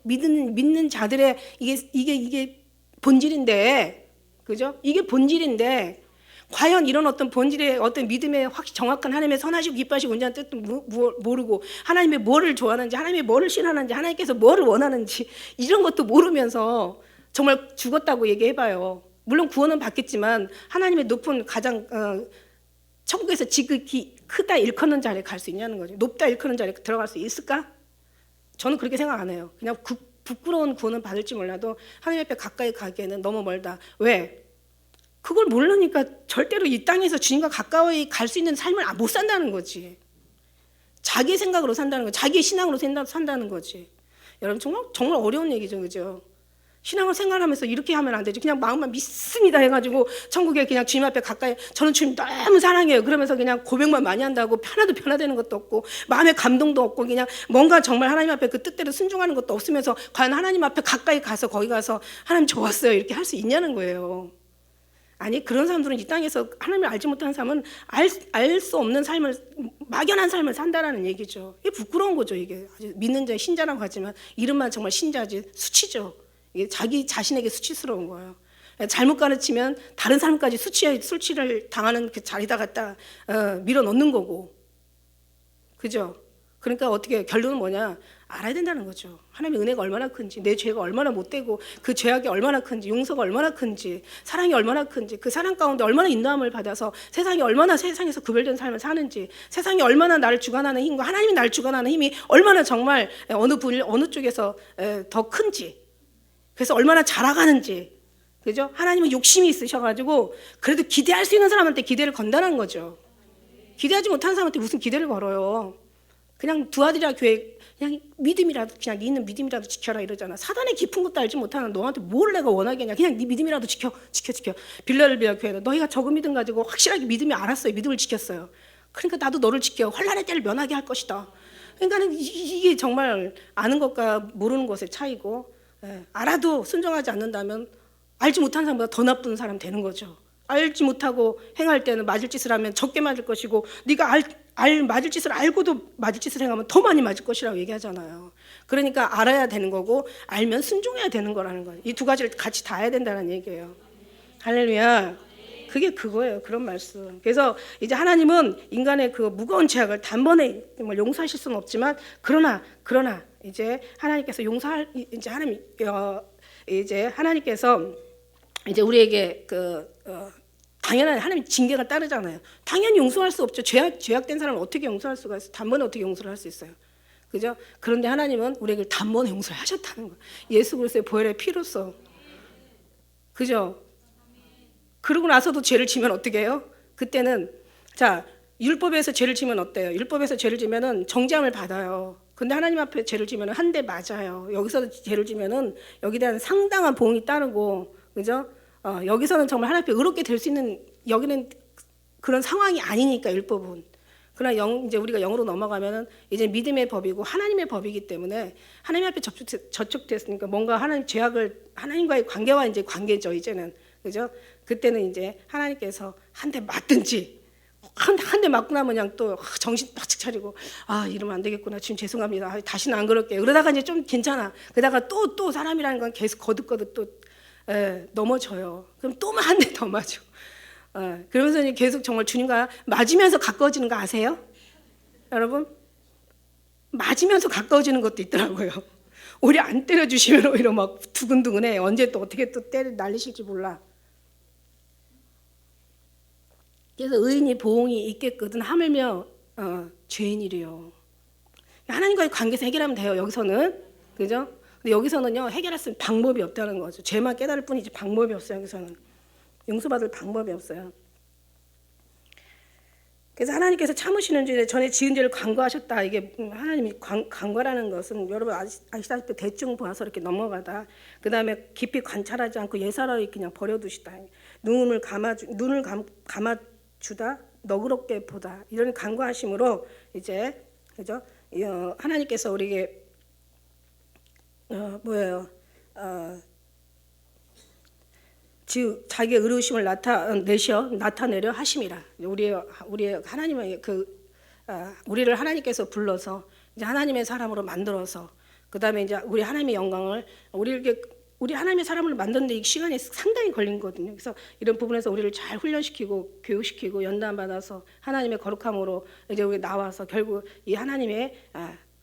믿는 자들의 이게 본질인데, 그죠? 이게 본질인데. 과연 이런 어떤 본질의 어떤 믿음의 정확한 하나님의 선하시고 기뻐하시고 온전한 뜻도 모르고, 하나님의 뭐를 좋아하는지, 하나님의 뭐를 싫어하는지, 하나님께서 뭐를 원하는지 이런 것도 모르면서 정말 죽었다고 얘기해봐요. 물론 구원은 받겠지만 하나님의 높은 가장 천국에서 지극히 크다 일컫는 자리에 갈 수 있냐는 거죠. 높다 일컫는 자리에 들어갈 수 있을까? 저는 그렇게 생각 안 해요. 그냥 부끄러운 구원은 받을지 몰라도 하나님 앞에 가까이 가기에는 너무 멀다. 왜? 그걸 모르니까 절대로 이 땅에서 주님과 가까이 갈 수 있는 삶을 못 산다는 거지. 자기 생각으로 산다는 거, 자기의 신앙으로 산다는 거지. 여러분 정말 어려운 얘기죠, 그죠? 신앙을 생활하면서 이렇게 하면 안 되지. 그냥 마음만 믿습니다 해가지고 천국에 그냥 주님 앞에 가까이, 저는 주님 너무 사랑해요 그러면서 그냥 고백만 많이 한다고 변화되는 것도 없고 마음의 감동도 없고 그냥 뭔가 정말 하나님 앞에 그 뜻대로 순종하는 것도 없으면서 과연 하나님 앞에 가까이 가서 거기 가서 하나님 좋았어요 이렇게 할 수 있냐는 거예요. 아니, 그런 사람들은 이 땅에서 하나님을 알지 못하는 사람은 알 수 없는 삶을, 막연한 삶을 산다라는 얘기죠. 이게 부끄러운 거죠. 이게 아주 믿는 자의 신자라고 하지만 이름만 정말 신자지 수치죠. 이게 자기 자신에게 수치스러운 거예요. 잘못 가르치면 다른 사람까지 수치를 당하는 그 자리다 갖다 밀어넣는 거고, 그죠? 그러니까 어떻게 결론은 뭐냐? 알아야 된다는 거죠. 하나님의 은혜가 얼마나 큰지, 내 죄가 얼마나 못되고 그 죄악이 얼마나 큰지, 용서가 얼마나 큰지, 사랑이 얼마나 큰지, 그 사랑 가운데 얼마나 인도함을 받아서 세상이 얼마나 세상에서 구별된 삶을 사는지, 세상이 얼마나 나를 주관하는 힘과 하나님이 나를 주관하는 힘이 얼마나 정말 어느 쪽에서 더 큰지, 그래서 얼마나 자라가는지, 그죠? 하나님은 욕심이 있으셔가지고 그래도 기대할 수 있는 사람한테 기대를 건다는 거죠. 기대하지 못한 사람한테 무슨 기대를 걸어요. 그냥 두 아들이라 교회 그냥 믿음이라도, 그냥 네 있는 믿음이라도 지켜라 이러잖아. 사단의 깊은 것도 알지 못하는 너한테 뭘 내가 원하겠냐. 그냥 네 믿음이라도 지켜. 빌라델비아 교회는 너희가 적은 믿음 가지고 확실하게 믿음이 알았어요. 믿음을 지켰어요. 그러니까 나도 너를 지켜. 환난의 때를 면하게 할 것이다. 그러니까 이게 정말 아는 것과 모르는 것의 차이고, 알아도 순종하지 않는다면 알지 못한 사람보다 더 나쁜 사람 되는 거죠. 알지 못하고 행할 때는 맞을 짓을 하면 적게 맞을 것이고, 네가 맞을 짓을 알고도 맞을 짓을 행하면 더 많이 맞을 것이라고 얘기하잖아요. 그러니까 알아야 되는 거고 알면 순종해야 되는 거라는 거예요. 이 두 가지를 같이 다 해야 된다는 얘기예요. 할렐루야. 그게 그거예요. 그런 말씀. 그래서 이제 하나님은 인간의 그 무거운 죄악을 단번에 용서하실 수는 없지만, 그러나 이제 하나님께서 이제 하나님께서 이제 우리에게 당연한 하나님 징계가 따르잖아요. 당연히 용서할 수 없죠. 죄악된 사람을 어떻게 용서할 수가 있어요? 단번에 어떻게 용서를 할 수 있어요? 그죠? 그런데 하나님은 우리에게 단번에 용서를 하셨다는 거예요. 예수 그리스도의 보혈의 피로써. 그죠? 그러고 나서도 죄를 지면 어떻게 해요? 그때는 자, 율법에서 죄를 지면 어때요? 율법에서 죄를 지면은 정죄함을 받아요. 근데 하나님 앞에 죄를 지면은 한 대 맞아요. 여기서 죄를 지면은 여기에 대한 상당한 보응이 따르고, 그죠? 여기서는 정말 하나님 앞에 의롭게 될 수 있는, 여기는 그런 상황이 아니니까 율법은. 그러나 이제 우리가 영으로 넘어가면은 이제 믿음의 법이고 하나님의 법이기 때문에 하나님 앞에 저촉됐으니까 뭔가 하나님과의 관계와 이제 관계죠, 이제는. 그죠? 그때는 이제 하나님께서 한 대 맞든지, 한 대 맞고 나면 그냥 또 정신 바짝 차리고, 이러면 안 되겠구나, 주님 죄송합니다, 다시는 안 그럴게요. 그러다가 이제 좀 괜찮아. 그러다가 또 사람이라는 건 계속 거듭 또 넘어져요. 그럼 또 한 대 더 맞아. 그러면서 이제 계속 정말 주님과 맞으면서 가까워지는 거 아세요? 여러분? 맞으면서 가까워지는 것도 있더라고요. 오히려 안 때려주시면 오히려 막 두근두근해. 언제 또 어떻게 또 날리실지 몰라. 그래서 의인이 보응이 있겠거든 하물며 죄인이래요. 하나님과의 관계에서 해결하면 돼요. 여기서는. 그죠? 근데 여기서는요, 해결할 수 있는 방법이 없다는 거죠. 죄만 깨달을 뿐이지 방법이 없어요. 여기서는 용서받을 방법이 없어요. 그래서 하나님께서 참으시는 죄, 전에 지은 죄를 간과하셨다. 이게 하나님이 간과라는 것은 여러분 아시다시피 대충 봐서 이렇게 넘어가다, 그 다음에 깊이 관찰하지 않고 예사로이 그냥 버려두시다. 눈을 감아주다, 너그럽게 보다, 이런 간과하심으로 이제, 그죠? 하나님께서 우리에게 즉 자기의 의로우심을 나타내려 하심이라. 우리의 하나님의 우리를 하나님께서 불러서 이제 하나님의 사람으로 만들어서, 그다음에 이제 우리 하나님의 영광을 우리 하나님의 사람을 만드는데 시간이 상당히 걸리거든요. 그래서 이런 부분에서 우리를 잘 훈련시키고 교육시키고 연단받아서 하나님의 거룩함으로 이제 우리 나와서 결국 이 하나님의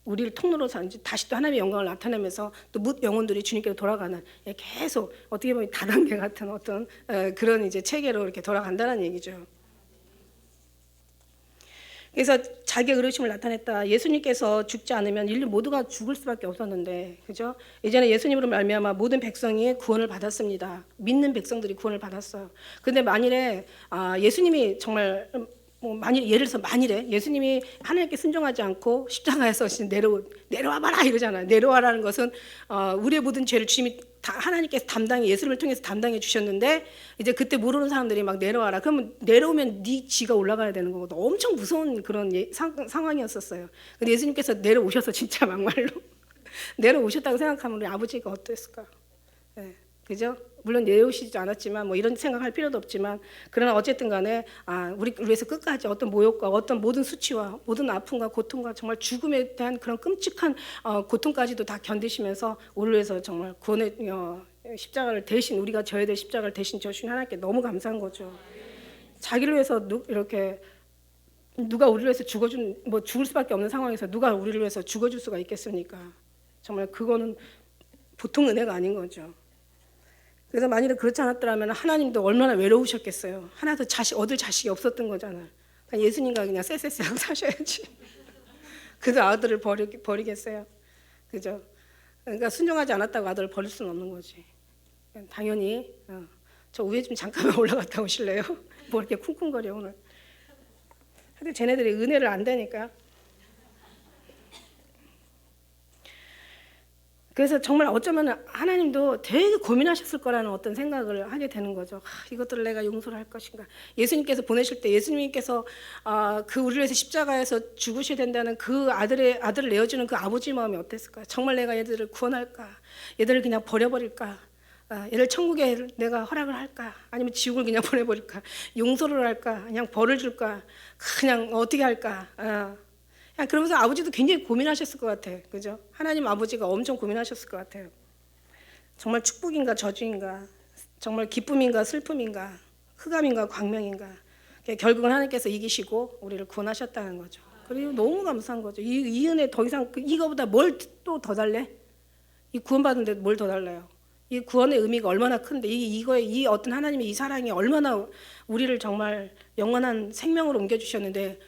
우리를 통로로서 다시 또 하나님의 영광을 나타내면서 또 뭇 영혼들이 주님께로 돌아가는, 계속 어떻게 보면 다단계 같은 어떤 그런 이제 체계로 이렇게 돌아간다는 얘기죠. 그래서 자기의 의로우심을 나타냈다. 예수님께서 죽지 않으면 인류 모두가 죽을 수밖에 없었는데, 그죠? 이제는 예수님으로 말미암아 모든 백성이 구원을 받았습니다. 믿는 백성들이 구원을 받았어요. 근데 만일에 예수님이 정말 만일 예를 들어서 만일에 예수님이 하나님께 순종하지 않고 십자가에서 내려와 봐라 이러잖아요. 내려와라는 것은 우리의 모든 죄를 주님이 하나님께서 담당해 예수님을 통해서 담당해 주셨는데 이제 그때 모르는 사람들이 막 내려와라. 그러면 내려오면 네 지가 올라가야 되는 거고 엄청 무서운 그런 상황이었었어요. 근데 예수님께서 내려오셔서 진짜 막말로 내려오셨다고 생각하면 우리 아버지가 어땠을까? 네, 그죠? 물론 내려오시지 않았지만 뭐 이런 생각할 필요도 없지만 그러나 어쨌든 간에 우리를 위해서 끝까지 어떤 모욕과 어떤 모든 수치와 모든 아픔과 고통과 정말 죽음에 대한 그런 끔찍한 고통까지도 다 견디시면서 우리를 위해서 정말 구원의 십자가를 대신 우리가 져야 될 십자가를 대신 져주신 하나님께 너무 감사한 거죠. 자기를 위해서 이렇게 누가 우리를 위해서 죽을 수밖에 없는 상황에서 누가 우리를 위해서 죽어줄 수가 있겠습니까? 정말 그거는 보통 은혜가 아닌 거죠. 그래서 만일에 그렇지 않았더라면 하나님도 얼마나 외로우셨겠어요. 하나도 얻을 자식이 없었던 거잖아요. 예수님과 그냥 쎄쎄쎄 하고 사셔야지. 그래서 아들을 버리겠어요. 그죠? 그러니까 순종하지 않았다고 아들을 버릴 수는 없는 거지. 당연히 저 위에 좀 잠깐만 올라갔다 오실래요? 뭐 이렇게 쿵쿵거려 오늘. 근데 쟤네들이 은혜를 안 되니까. 그래서 정말 어쩌면 하나님도 되게 고민하셨을 거라는 어떤 생각을 하게 되는 거죠. 이것들을 내가 용서를 할 것인가. 예수님께서 보내실 때 예수님께서 그 우리를 위해서 십자가에서 죽으셔야 된다는 그 아들을 내어주는 그 아버지 마음이 어땠을까. 정말 내가 얘들을 구원할까. 얘들을 그냥 버려버릴까. 얘를 천국에 내가 허락을 할까. 아니면 지옥을 그냥 보내버릴까. 용서를 할까. 그냥 벌을 줄까. 그냥 어떻게 할까. 그러면서 아버지도 굉장히 고민하셨을 것 같아요. 그죠? 하나님 아버지가 엄청 고민하셨을 것 같아요. 정말 축복인가 저주인가, 정말 기쁨인가 슬픔인가, 흑암인가 광명인가. 결국은 하나님께서 이기시고 우리를 구원하셨다는 거죠. 그리고 너무 감사한 거죠. 이 은혜 더 이상 이거보다 뭘 또 더 달래? 이 구원받은데 뭘 더 달래요? 이 구원의 의미가 얼마나 큰데 이 어떤 하나님의 이 사랑이 얼마나 우리를 정말 영원한 생명으로 옮겨주셨는데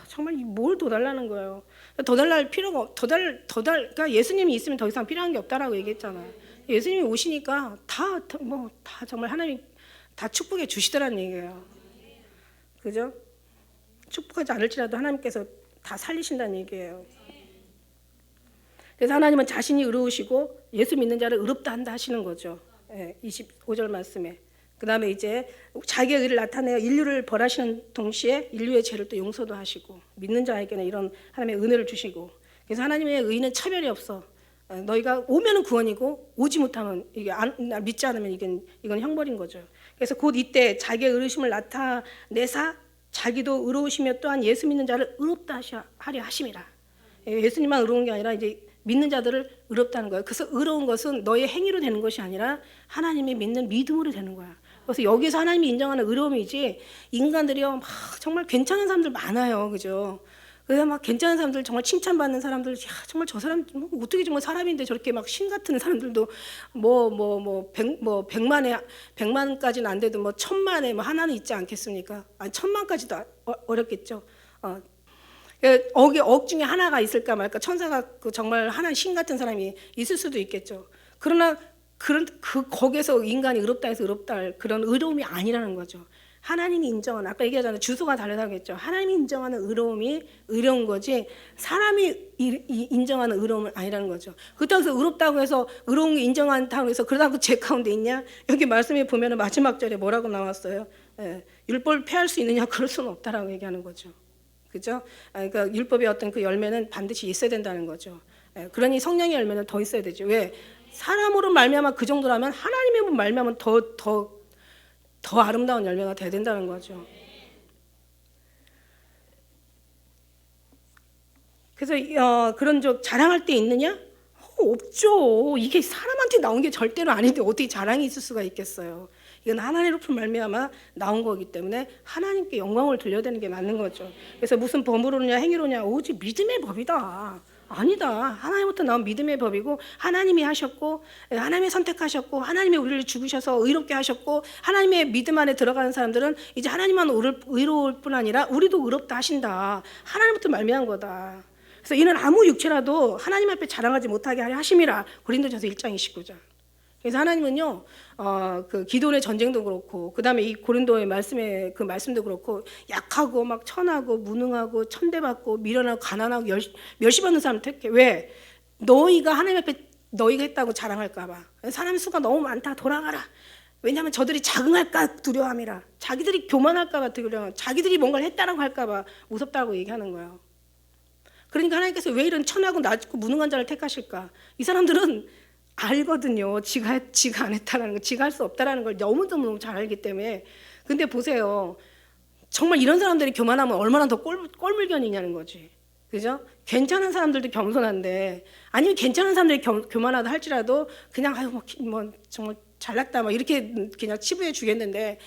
정말 뭘 더 달라는 거예요. 더 달랄 필요가 그러니까 예수님이 있으면 더 이상 필요한 게 없다라고 얘기했잖아요. 예수님이 오시니까 다 정말 하나님이 다 축복해 주시더라는 얘기예요. 그죠? 축복하지 않을지라도 하나님께서 다 살리신다는 얘기예요. 그래서 하나님은 자신이 의로우시고 예수 믿는 자를 의롭다 한다 하시는 거죠. 25절 말씀에. 그 다음에 이제 자기의 의를 나타내어 인류를 벌하시는 동시에 인류의 죄를 또 용서도 하시고 믿는 자에게는 이런 하나님의 은혜를 주시고 그래서 하나님의 의는 차별이 없어. 너희가 오면은 구원이고 오지 못하면 믿지 않으면 이건 형벌인 거죠. 그래서 곧 이때 자기의 의로우심을 나타내사 자기도 의로우시며 또한 예수 믿는 자를 의롭다 하려 하심이라. 예수님만 의로운 게 아니라 이제 믿는 자들을 의롭다는 거예요. 그래서 의로운 것은 너의 행위로 되는 것이 아니라 하나님이 믿는 믿음으로 되는 거야. 그래서 여기서 하나님이 인정하는 의로움이지 인간들이요 막 정말 괜찮은 사람들 많아요, 그죠? 그래서 막 괜찮은 사람들 정말 칭찬받는 사람들, 정말 저 사람 어떻게 정말 사람인데 저렇게 막 신 같은 사람들도 백만까지는 안 돼도 1000만에 하나는 있지 않겠습니까? 아니 1000만까지도 어렵겠죠. 억 중에 하나가 있을까 말까 천사가 정말 하나 신 같은 사람이 있을 수도 있겠죠. 그러나 거기서 인간이 의롭다 해서 의롭다 할 그런 의로움이 아니라는 거죠. 하나님이 인정하는 아까 얘기하잖아요. 주소가 다르다고 했죠. 하나님이 인정하는 의로움이 의로운 거지 사람이 인정하는 의로움은 아니라는 거죠. 그렇다고 해서 의롭다고 해서 의로운 게 인정한다고 해서 그러다고 제 가운데 있냐? 여기 말씀에 보면 마지막 절에 뭐라고 나왔어요? 율법을 폐할 수 있느냐? 그럴 수는 없다라고 얘기하는 거죠. 그죠? 그러니까 율법의 어떤 그 열매는 반드시 있어야 된다는 거죠. 그러니 성령의 열매는 더 있어야 되죠. 왜? 사람으로 말미암아 그 정도라면 하나님의 말미암아 더 아름다운 열매가 돼야 된다는 거죠. 그래서 그런 자랑할 때 있느냐? 없죠. 이게 사람한테 나온 게 절대로 아닌데 어떻게 자랑이 있을 수가 있겠어요. 이건 하나님으로 말미암아 나온 거기 때문에 하나님께 영광을 돌려야 되는 게 맞는 거죠. 그래서 무슨 법으로냐 행위로냐 오직 믿음의 법이다. 아니다. 하나님부터 나온 믿음의 법이고 하나님이 하셨고 하나님이 선택하셨고 하나님이 우리를 죽으셔서 의롭게 하셨고 하나님의 믿음 안에 들어가는 사람들은 이제 하나님만 의로울 뿐 아니라 우리도 의롭다 하신다. 하나님부터 말미암은 거다. 그래서 이는 아무 육체라도 하나님 앞에 자랑하지 못하게 하려 하심이라. 고린도전서 1장 29절. 그래서 하나님은요, 그 기도의 전쟁도 그렇고, 그 다음에 이 고린도의 말씀의 그 말씀도 그렇고, 약하고 막 천하고 무능하고 천대받고 미련하고 가난하고 멸시받는 사람 택해. 왜? 너희가 하나님 앞에 너희가 했다고 자랑할까봐. 사람 수가 너무 많다. 돌아가라. 왜냐하면 저들이 자긍할까 두려워함이라. 자기들이 교만할까봐 두려워. 자기들이 뭔가를 했다라고 할까봐 무섭다고 얘기하는 거예요. 그러니까 하나님께서 왜 이런 천하고 낮고 무능한 자를 택하실까? 이 사람들은 알거든요. 지가 안 했다라는 거, 지가 할 수 없다라는 걸 너무너무 잘 알기 때문에. 근데 보세요. 정말 이런 사람들이 교만하면 얼마나 더 꼴물견이냐는 거지. 그죠? 괜찮은 사람들도 겸손한데, 아니면 괜찮은 사람들이 교만하다 할지라도 그냥 아유 뭐 정말 잘났다 막 이렇게 그냥 치부해 주겠는데,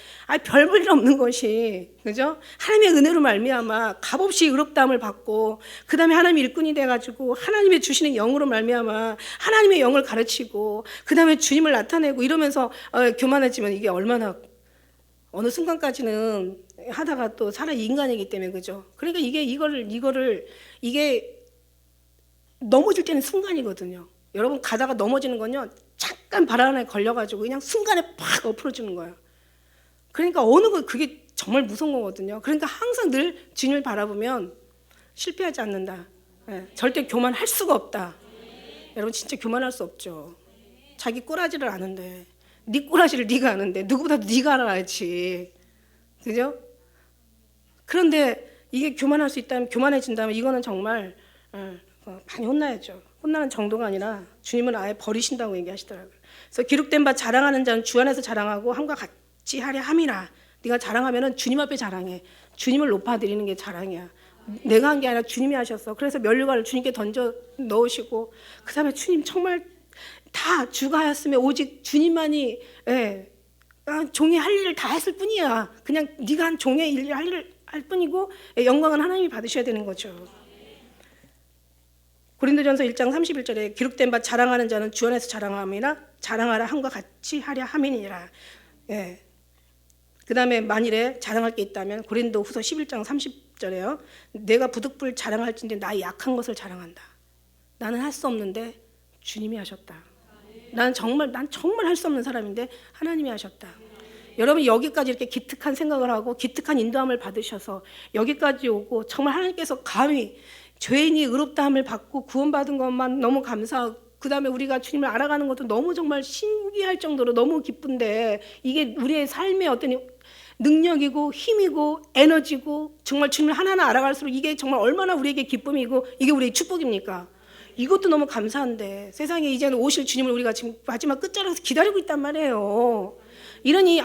별 볼 일 없는 것이, 그죠? 하나님의 은혜로 말미암아 값없이 의롭다함을 받고, 그 다음에 하나님의 일꾼이 돼가지고 하나님의 주시는 영으로 말미암아 하나님의 영을 가르치고, 그 다음에 주님을 나타내고 이러면서 교만해지면 이게 얼마나 어느 순간까지는 하다가 또 사람이 인간이기 때문에, 그죠? 그러니까 이게 넘어질 때는 순간이거든요. 여러분 가다가 넘어지는 건요, 잠깐 발 안에 걸려가지고 그냥 순간에 팍 엎어지는 거예요. 그러니까 어느 거 그게 정말 무서운 거거든요. 그러니까 항상 늘 주님을 바라보면 실패하지 않는다. 절대 교만할 수가 없다. 여러분 진짜 교만할 수 없죠. 자기 꼬라지를 아는데, 네 꼬라지를 네가 아는데 누구보다도 네가 알아야지. 그죠? 그런데 이게 교만할 수 있다면, 교만해진다면 이거는 정말 많이 혼나야죠. 혼나는 정도가 아니라 주님은 아예 버리신다고 얘기하시더라고요. 그래서 기록된 바 자랑하는 자는 주 안에서 자랑하고 함과 같이 하려 함이라. 네가 자랑하면은 주님 앞에 자랑해. 주님을 높아드리는 게 자랑이야. 내가 한 게 아니라 주님이 하셨어. 그래서 면류관을 주님께 던져 넣으시고, 그 다음에 주님 정말 다 주가 하였으면 오직 주님만이 종의 할 일을 다 했을 뿐이야. 그냥 네가 한 종의 일을 할 뿐이고 영광은 하나님이 받으셔야 되는 거죠. 고린도전서 1장 31절에 기록된 바 자랑하는 자는 주 안에서 자랑하라 함과 같이 하려 함이니라. 그 다음에 만일에 자랑할 게 있다면 고린도 후서 11장 30절에요. 내가 부득불 자랑할진대 나의 약한 것을 자랑한다. 나는 할 수 없는데 주님이 하셨다. 난 정말 할 수 없는 사람인데 하나님이 하셨다. 여러분 여기까지 이렇게 기특한 생각을 하고 기특한 인도함을 받으셔서 여기까지 오고, 정말 하나님께서 감히 죄인이 의롭다함을 받고 구원받은 것만 너무 감사하고, 그 다음에 우리가 주님을 알아가는 것도 너무 정말 신기할 정도로 너무 기쁜데, 이게 우리의 삶의 어떤 능력이고 힘이고 에너지고, 정말 주님을 하나하나 알아갈수록 이게 정말 얼마나 우리에게 기쁨이고 이게 우리의 축복입니까? 이것도 너무 감사한데 세상에 이제는 오실 주님을 우리가 지금 마지막 끝자락에서 기다리고 있단 말이에요. 이러니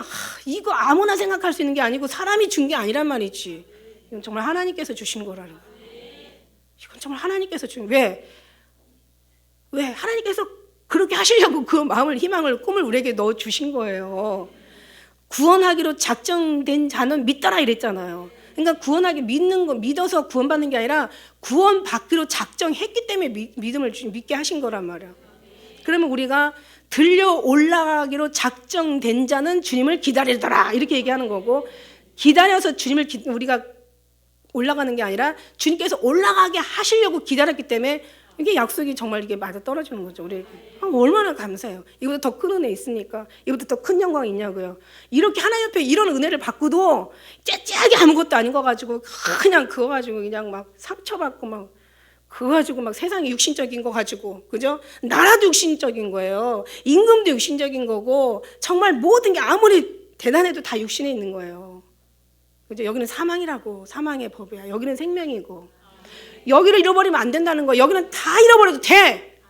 이거 아무나 생각할 수 있는 게 아니고 사람이 준 게 아니란 말이지. 이건 정말 하나님께서 주신 거라는 거예요. 이건 정말 하나님께서 주신. 왜 하나님께서 그렇게 하시려고 그 마음을, 희망을, 꿈을 우리에게 넣어 주신 거예요. 구원하기로 작정된 자는 믿더라 이랬잖아요. 그러니까 구원하기 믿어서 구원받는 게 아니라 구원받기로 작정했기 때문에 믿음을 믿게 하신 거란 말이야. 그러면 우리가 들려 올라가기로 작정된 자는 주님을 기다리더라 이렇게 얘기하는 거고, 기다려서 주님을 우리가 올라가는 게 아니라 주님께서 올라가게 하시려고 기다렸기 때문에 이게 약속이 정말 이게 맞아 떨어지는 거죠. 우리 얼마나 감사해요. 이보다 더 큰 은혜 있습니까? 이보다 더 큰 영광이 있냐고요. 이렇게 하나님 옆에 이런 은혜를 받고도 째째하게 아무것도 아닌 거 가지고 그냥 그거 가지고 그냥 막 상처받고 막 그거 가지고 막 세상이 육신적인 거 가지고, 그죠? 나라도 육신적인 거예요. 임금도 육신적인 거고, 정말 모든 게 아무리 대단해도 다 육신에 있는 거예요. 그죠? 여기는 사망이라고, 사망의 법이야. 여기는 생명이고, 여기를 잃어버리면 안 된다는 거야. 여기는 다 잃어버려도 돼.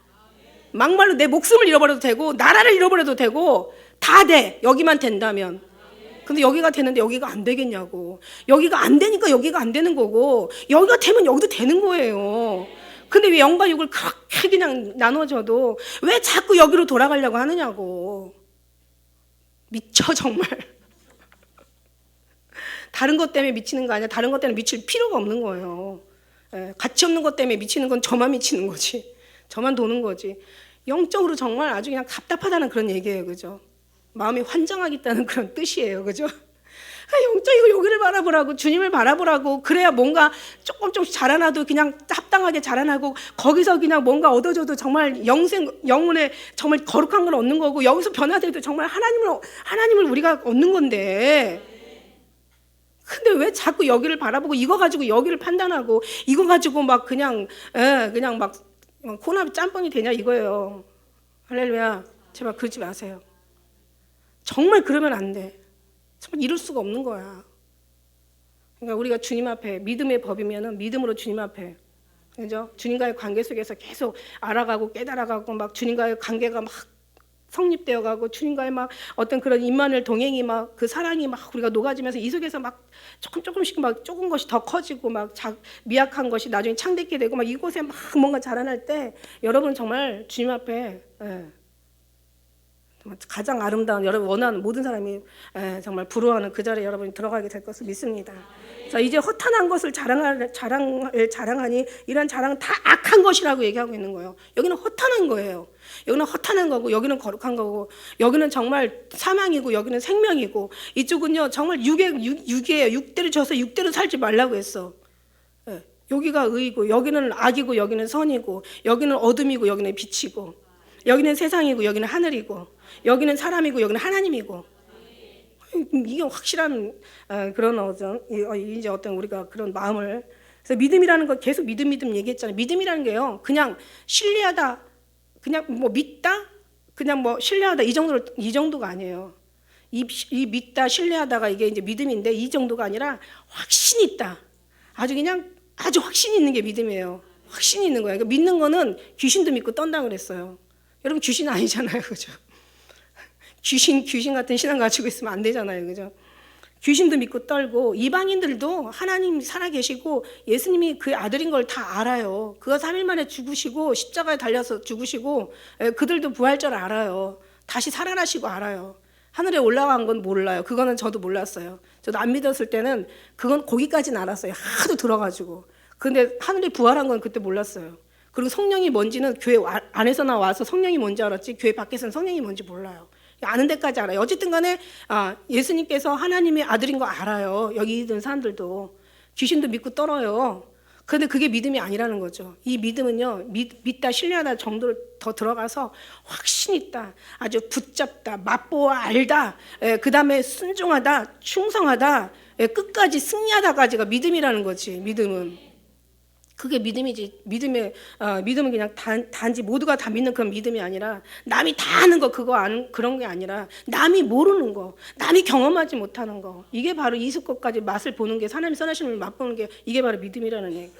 막말로 내 목숨을 잃어버려도 되고, 나라를 잃어버려도 되고, 다 돼. 여기만 된다면. 근데 여기가 되는데 여기가 안 되겠냐고. 여기가 안 되니까 여기가 안 되는 거고, 여기가 되면 여기도 되는 거예요. 근데 왜 영과 육을 그렇게 그냥 나눠줘도 왜 자꾸 여기로 돌아가려고 하느냐고. 미쳐 정말. 다른 것 때문에 미치는 거 아니야. 다른 것 때문에 미칠 필요가 없는 거예요. 가치 없는 것 때문에 미치는 건 저만 미치는 거지. 저만 도는 거지. 영적으로 정말 아주 그냥 답답하다는 그런 얘기예요. 그죠? 마음이 환장하겠다는 그런 뜻이에요. 그죠? 영적이고 여기를 바라보라고, 주님을 바라보라고. 그래야 뭔가 조금씩 자라나도 그냥 합당하게 자라나고, 거기서 그냥 뭔가 얻어줘도 정말 영혼에 정말 거룩한 걸 얻는 거고, 여기서 변화돼도 정말 하나님을 우리가 얻는 건데. 근데 왜 자꾸 여기를 바라보고 이거 가지고 여기를 판단하고 이거 가지고 막 그냥 막 코나비 짬뽕이 되냐 이거예요. 할렐루야. 제발 그러지 마세요. 정말 그러면 안 돼. 정말 이룰 수가 없는 거야. 그러니까 우리가 주님 앞에 믿음의 법이면은 믿음으로 주님 앞에, 그죠? 주님과의 관계 속에서 계속 알아가고 깨달아가고 막 주님과의 관계가 막 성립되어 가고 주님과의 막 어떤 그런 임마누엘 동행이 막 그 사랑이 막 우리가 녹아지면서 이 속에서 막 조금씩 막 조금 것이 더 커지고 막 미약한 것이 나중에 창대게 되고 막 이곳에 막 뭔가 자라날 때 여러분 정말 주님 앞에 가장 아름다운, 여러분 원하는 모든 사람이 정말 부러워하는 그 자리에 여러분이 들어가게 될 것을 믿습니다. 자, 이제 허탄한 것을 자랑하니 이런 자랑은 다 악한 것이라고 얘기하고 있는 거예요. 여기는 허탄한 거예요. 여기는 허탄한 거고 여기는 거룩한 거고, 여기는 정말 사망이고 여기는 생명이고, 이쪽은요 정말 육이에요. 육대로 져서 육대로 살지 말라고 했어. 여기가 의이고 여기는 악이고 여기는 선이고, 여기는 어둠이고 여기는 빛이고, 여기는 세상이고 여기는 하늘이고, 여기는 사람이고 여기는 하나님이고. 이게 확실한 그런 이제 어떤 우리가 그런 마음을, 그래서 믿음이라는 거 계속 믿음 얘기했잖아요. 믿음이라는 게요 그냥 신뢰하다, 그냥 뭐 믿다, 그냥 뭐 신뢰하다 이 정도가 아니에요. 이 믿다 신뢰하다가 이게 이제 믿음인데 이 정도가 아니라 확신이 있다. 아주 확신이 있는 게 믿음이에요. 확신이 있는 거예요. 그러니까 믿는 거는 귀신도 믿고 떤다 그랬어요. 여러분 귀신 아니잖아요, 그죠? 귀신 같은 신앙 가지고 있으면 안 되잖아요, 그죠? 귀신도 믿고 떨고, 이방인들도 하나님 살아계시고 예수님이 그 아들인 걸 다 알아요. 그가 3일 만에 죽으시고 십자가에 달려서 죽으시고, 그들도 부활 줄 알아요. 다시 살아나시고 알아요. 하늘에 올라간 건 몰라요. 그거는 저도 몰랐어요. 저도 안 믿었을 때는 그건 거기까지는 알았어요. 하도 들어가지고. 근데 하늘에 부활한 건 그때 몰랐어요. 그리고 성령이 뭔지는 교회 안에서 나와서 성령이 뭔지 알았지, 교회 밖에서는 성령이 뭔지 몰라요. 아는 데까지 알아요. 어쨌든 간에 예수님께서 하나님의 아들인 거 알아요. 여기 있는 사람들도. 귀신도 믿고 떨어요. 그런데 그게 믿음이 아니라는 거죠. 이 믿음은요, 믿다 신뢰하다 정도로 더 들어가서 확신 있다, 아주 붙잡다, 맛보아 알다, 그 다음에 순종하다, 충성하다, 끝까지 승리하다까지가 믿음이라는 거지. 믿음은 그게 믿음이지. 믿음은 그냥 단지 모두가 다 믿는 그런 믿음이 아니라, 남이 다 아는 거 그거 아는 그런 게 아니라, 남이 모르는 거, 남이 경험하지 못하는 거, 이게 바로 이스껏까지 맛을 보는 게, 하나님이 선하심을 맛보는 게, 이게 바로 믿음이라는 얘기.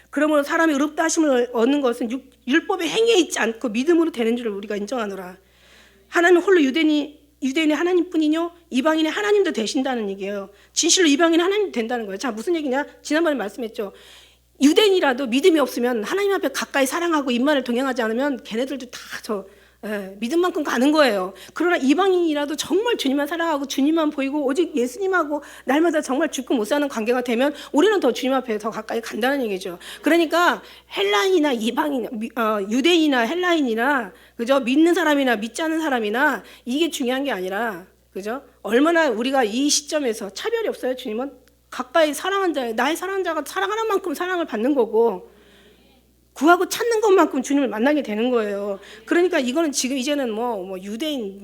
그러므로 사람이 의롭다 하심을 얻는 것은 율법의 행위에 있지 않고 믿음으로 되는 줄을 우리가 인정하노라. 하나님 홀로 유대인이 하나님뿐이뇨 이방인의 하나님도 되신다는 얘기예요. 진실로 이방인이 하나님 된다는 거예요. 자, 무슨 얘기냐? 지난번에 말씀했죠. 유대인이라도 믿음이 없으면, 하나님 앞에 가까이 사랑하고 입만을 동행하지 않으면 걔네들도 다 믿음만큼 가는 거예요. 그러나 이방인이라도 정말 주님만 사랑하고 주님만 보이고 오직 예수님하고 날마다 정말 죽고 못 사는 관계가 되면 우리는 더 주님 앞에 더 가까이 간다는 얘기죠. 그러니까 헬라인이나 이방인, 유대인이나 헬라인이나, 그죠? 믿는 사람이나 믿지 않는 사람이나 이게 중요한 게 아니라, 그죠? 얼마나 우리가 이 시점에서 차별이 없어요. 주님은 가까이 사랑한 자, 나의 사랑한 자가 사랑하는 만큼 사랑을 받는 거고, 구하고 찾는 것만큼 주님을 만나게 되는 거예요. 그러니까 이거는 지금 이제는 뭐 유대인,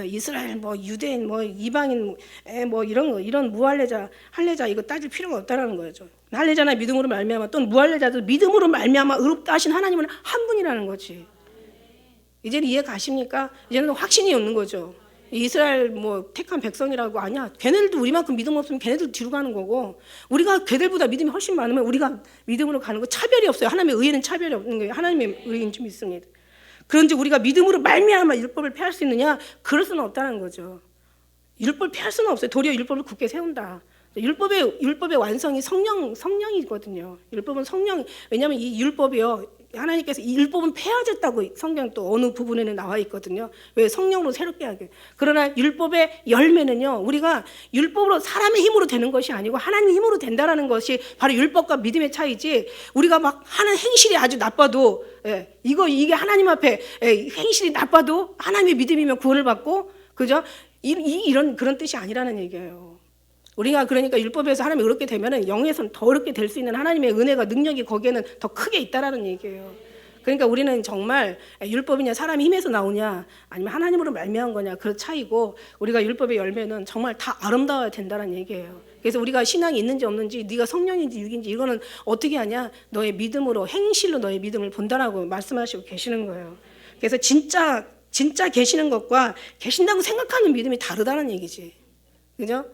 이스라엘, 유대인, 이방인, 이런 무할례자, 할례자 이거 따질 필요가 없다라는 거죠. 할례자나 믿음으로 말미암아, 또는 무할례자도 믿음으로 말미암아 의롭다 하신 하나님은 한 분이라는 거지. 이제는 이해 가십니까? 이제는 확신이 없는 거죠. 이스라엘 택한 백성이라고 아니야. 걔네들도 우리만큼 믿음 없으면 걔네들 뒤로 가는 거고, 우리가 걔들보다 믿음이 훨씬 많으면 우리가 믿음으로 가는 거, 차별이 없어요. 하나님의 의에는 차별이 없는 거예요. 하나님의 의인 좀 있습니다. 그런지 우리가 믿음으로 말미암아 율법을 폐할 수 있느냐? 그럴 수는 없다는 거죠. 율법을 폐할 수는 없어요. 도리어 율법을 굳게 세운다. 율법의 완성이 성령이거든요. 율법은 성령. 왜냐하면 이 율법이요, 하나님께서 이 율법은 폐하셨다고 성경 또 어느 부분에는 나와 있거든요. 왜? 성령으로 새롭게 하게. 그러나 율법의 열매는요, 우리가 율법으로 사람의 힘으로 되는 것이 아니고 하나님의 힘으로 된다라는 것이 바로 율법과 믿음의 차이지. 우리가 막 하는 행실이 아주 나빠도 이게 하나님 앞에 행실이 나빠도 하나님의 믿음이면 구원을 받고, 그죠? 이런 그런 뜻이 아니라는 얘기예요. 우리가 그러니까 율법에서 하나님이 어렵게 되면은 영에서는 더 어렵게 될 수 있는 하나님의 은혜가 능력이 거기에는 더 크게 있다라는 얘기예요. 그러니까 우리는 정말 율법이냐 사람의 힘에서 나오냐 아니면 하나님으로 말미암은 거냐 그 차이고, 우리가 율법의 열매는 정말 다 아름다워야 된다는 얘기예요. 그래서 우리가 신앙이 있는지 없는지, 네가 성령인지 육인지 이거는 어떻게 하냐, 너의 믿음으로, 행실로 너의 믿음을 본다라고 말씀하시고 계시는 거예요. 그래서 진짜 계시는 것과 계신다고 생각하는 믿음이 다르다는 얘기지. 그죠?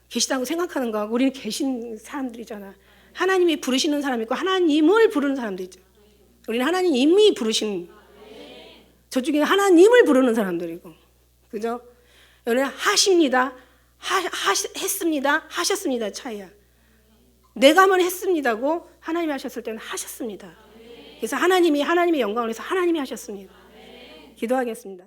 계시다고 생각하는 거하고 우리는 계신 사람들이잖아. 하나님이 부르시는 사람이 있고 하나님을 부르는 사람도 있죠. 우리는 하나님이 부르신, 저쪽에는 하나님을 부르는 사람들이고, 그죠? 여기는 하십니다, 했습니다, 하셨습니다 차이야. 내가 하면 했습니다고 하나님이 하셨을 때는 하셨습니다. 그래서 하나님이 하나님의 영광을 위해서 하나님이 하셨습니다. 기도하겠습니다.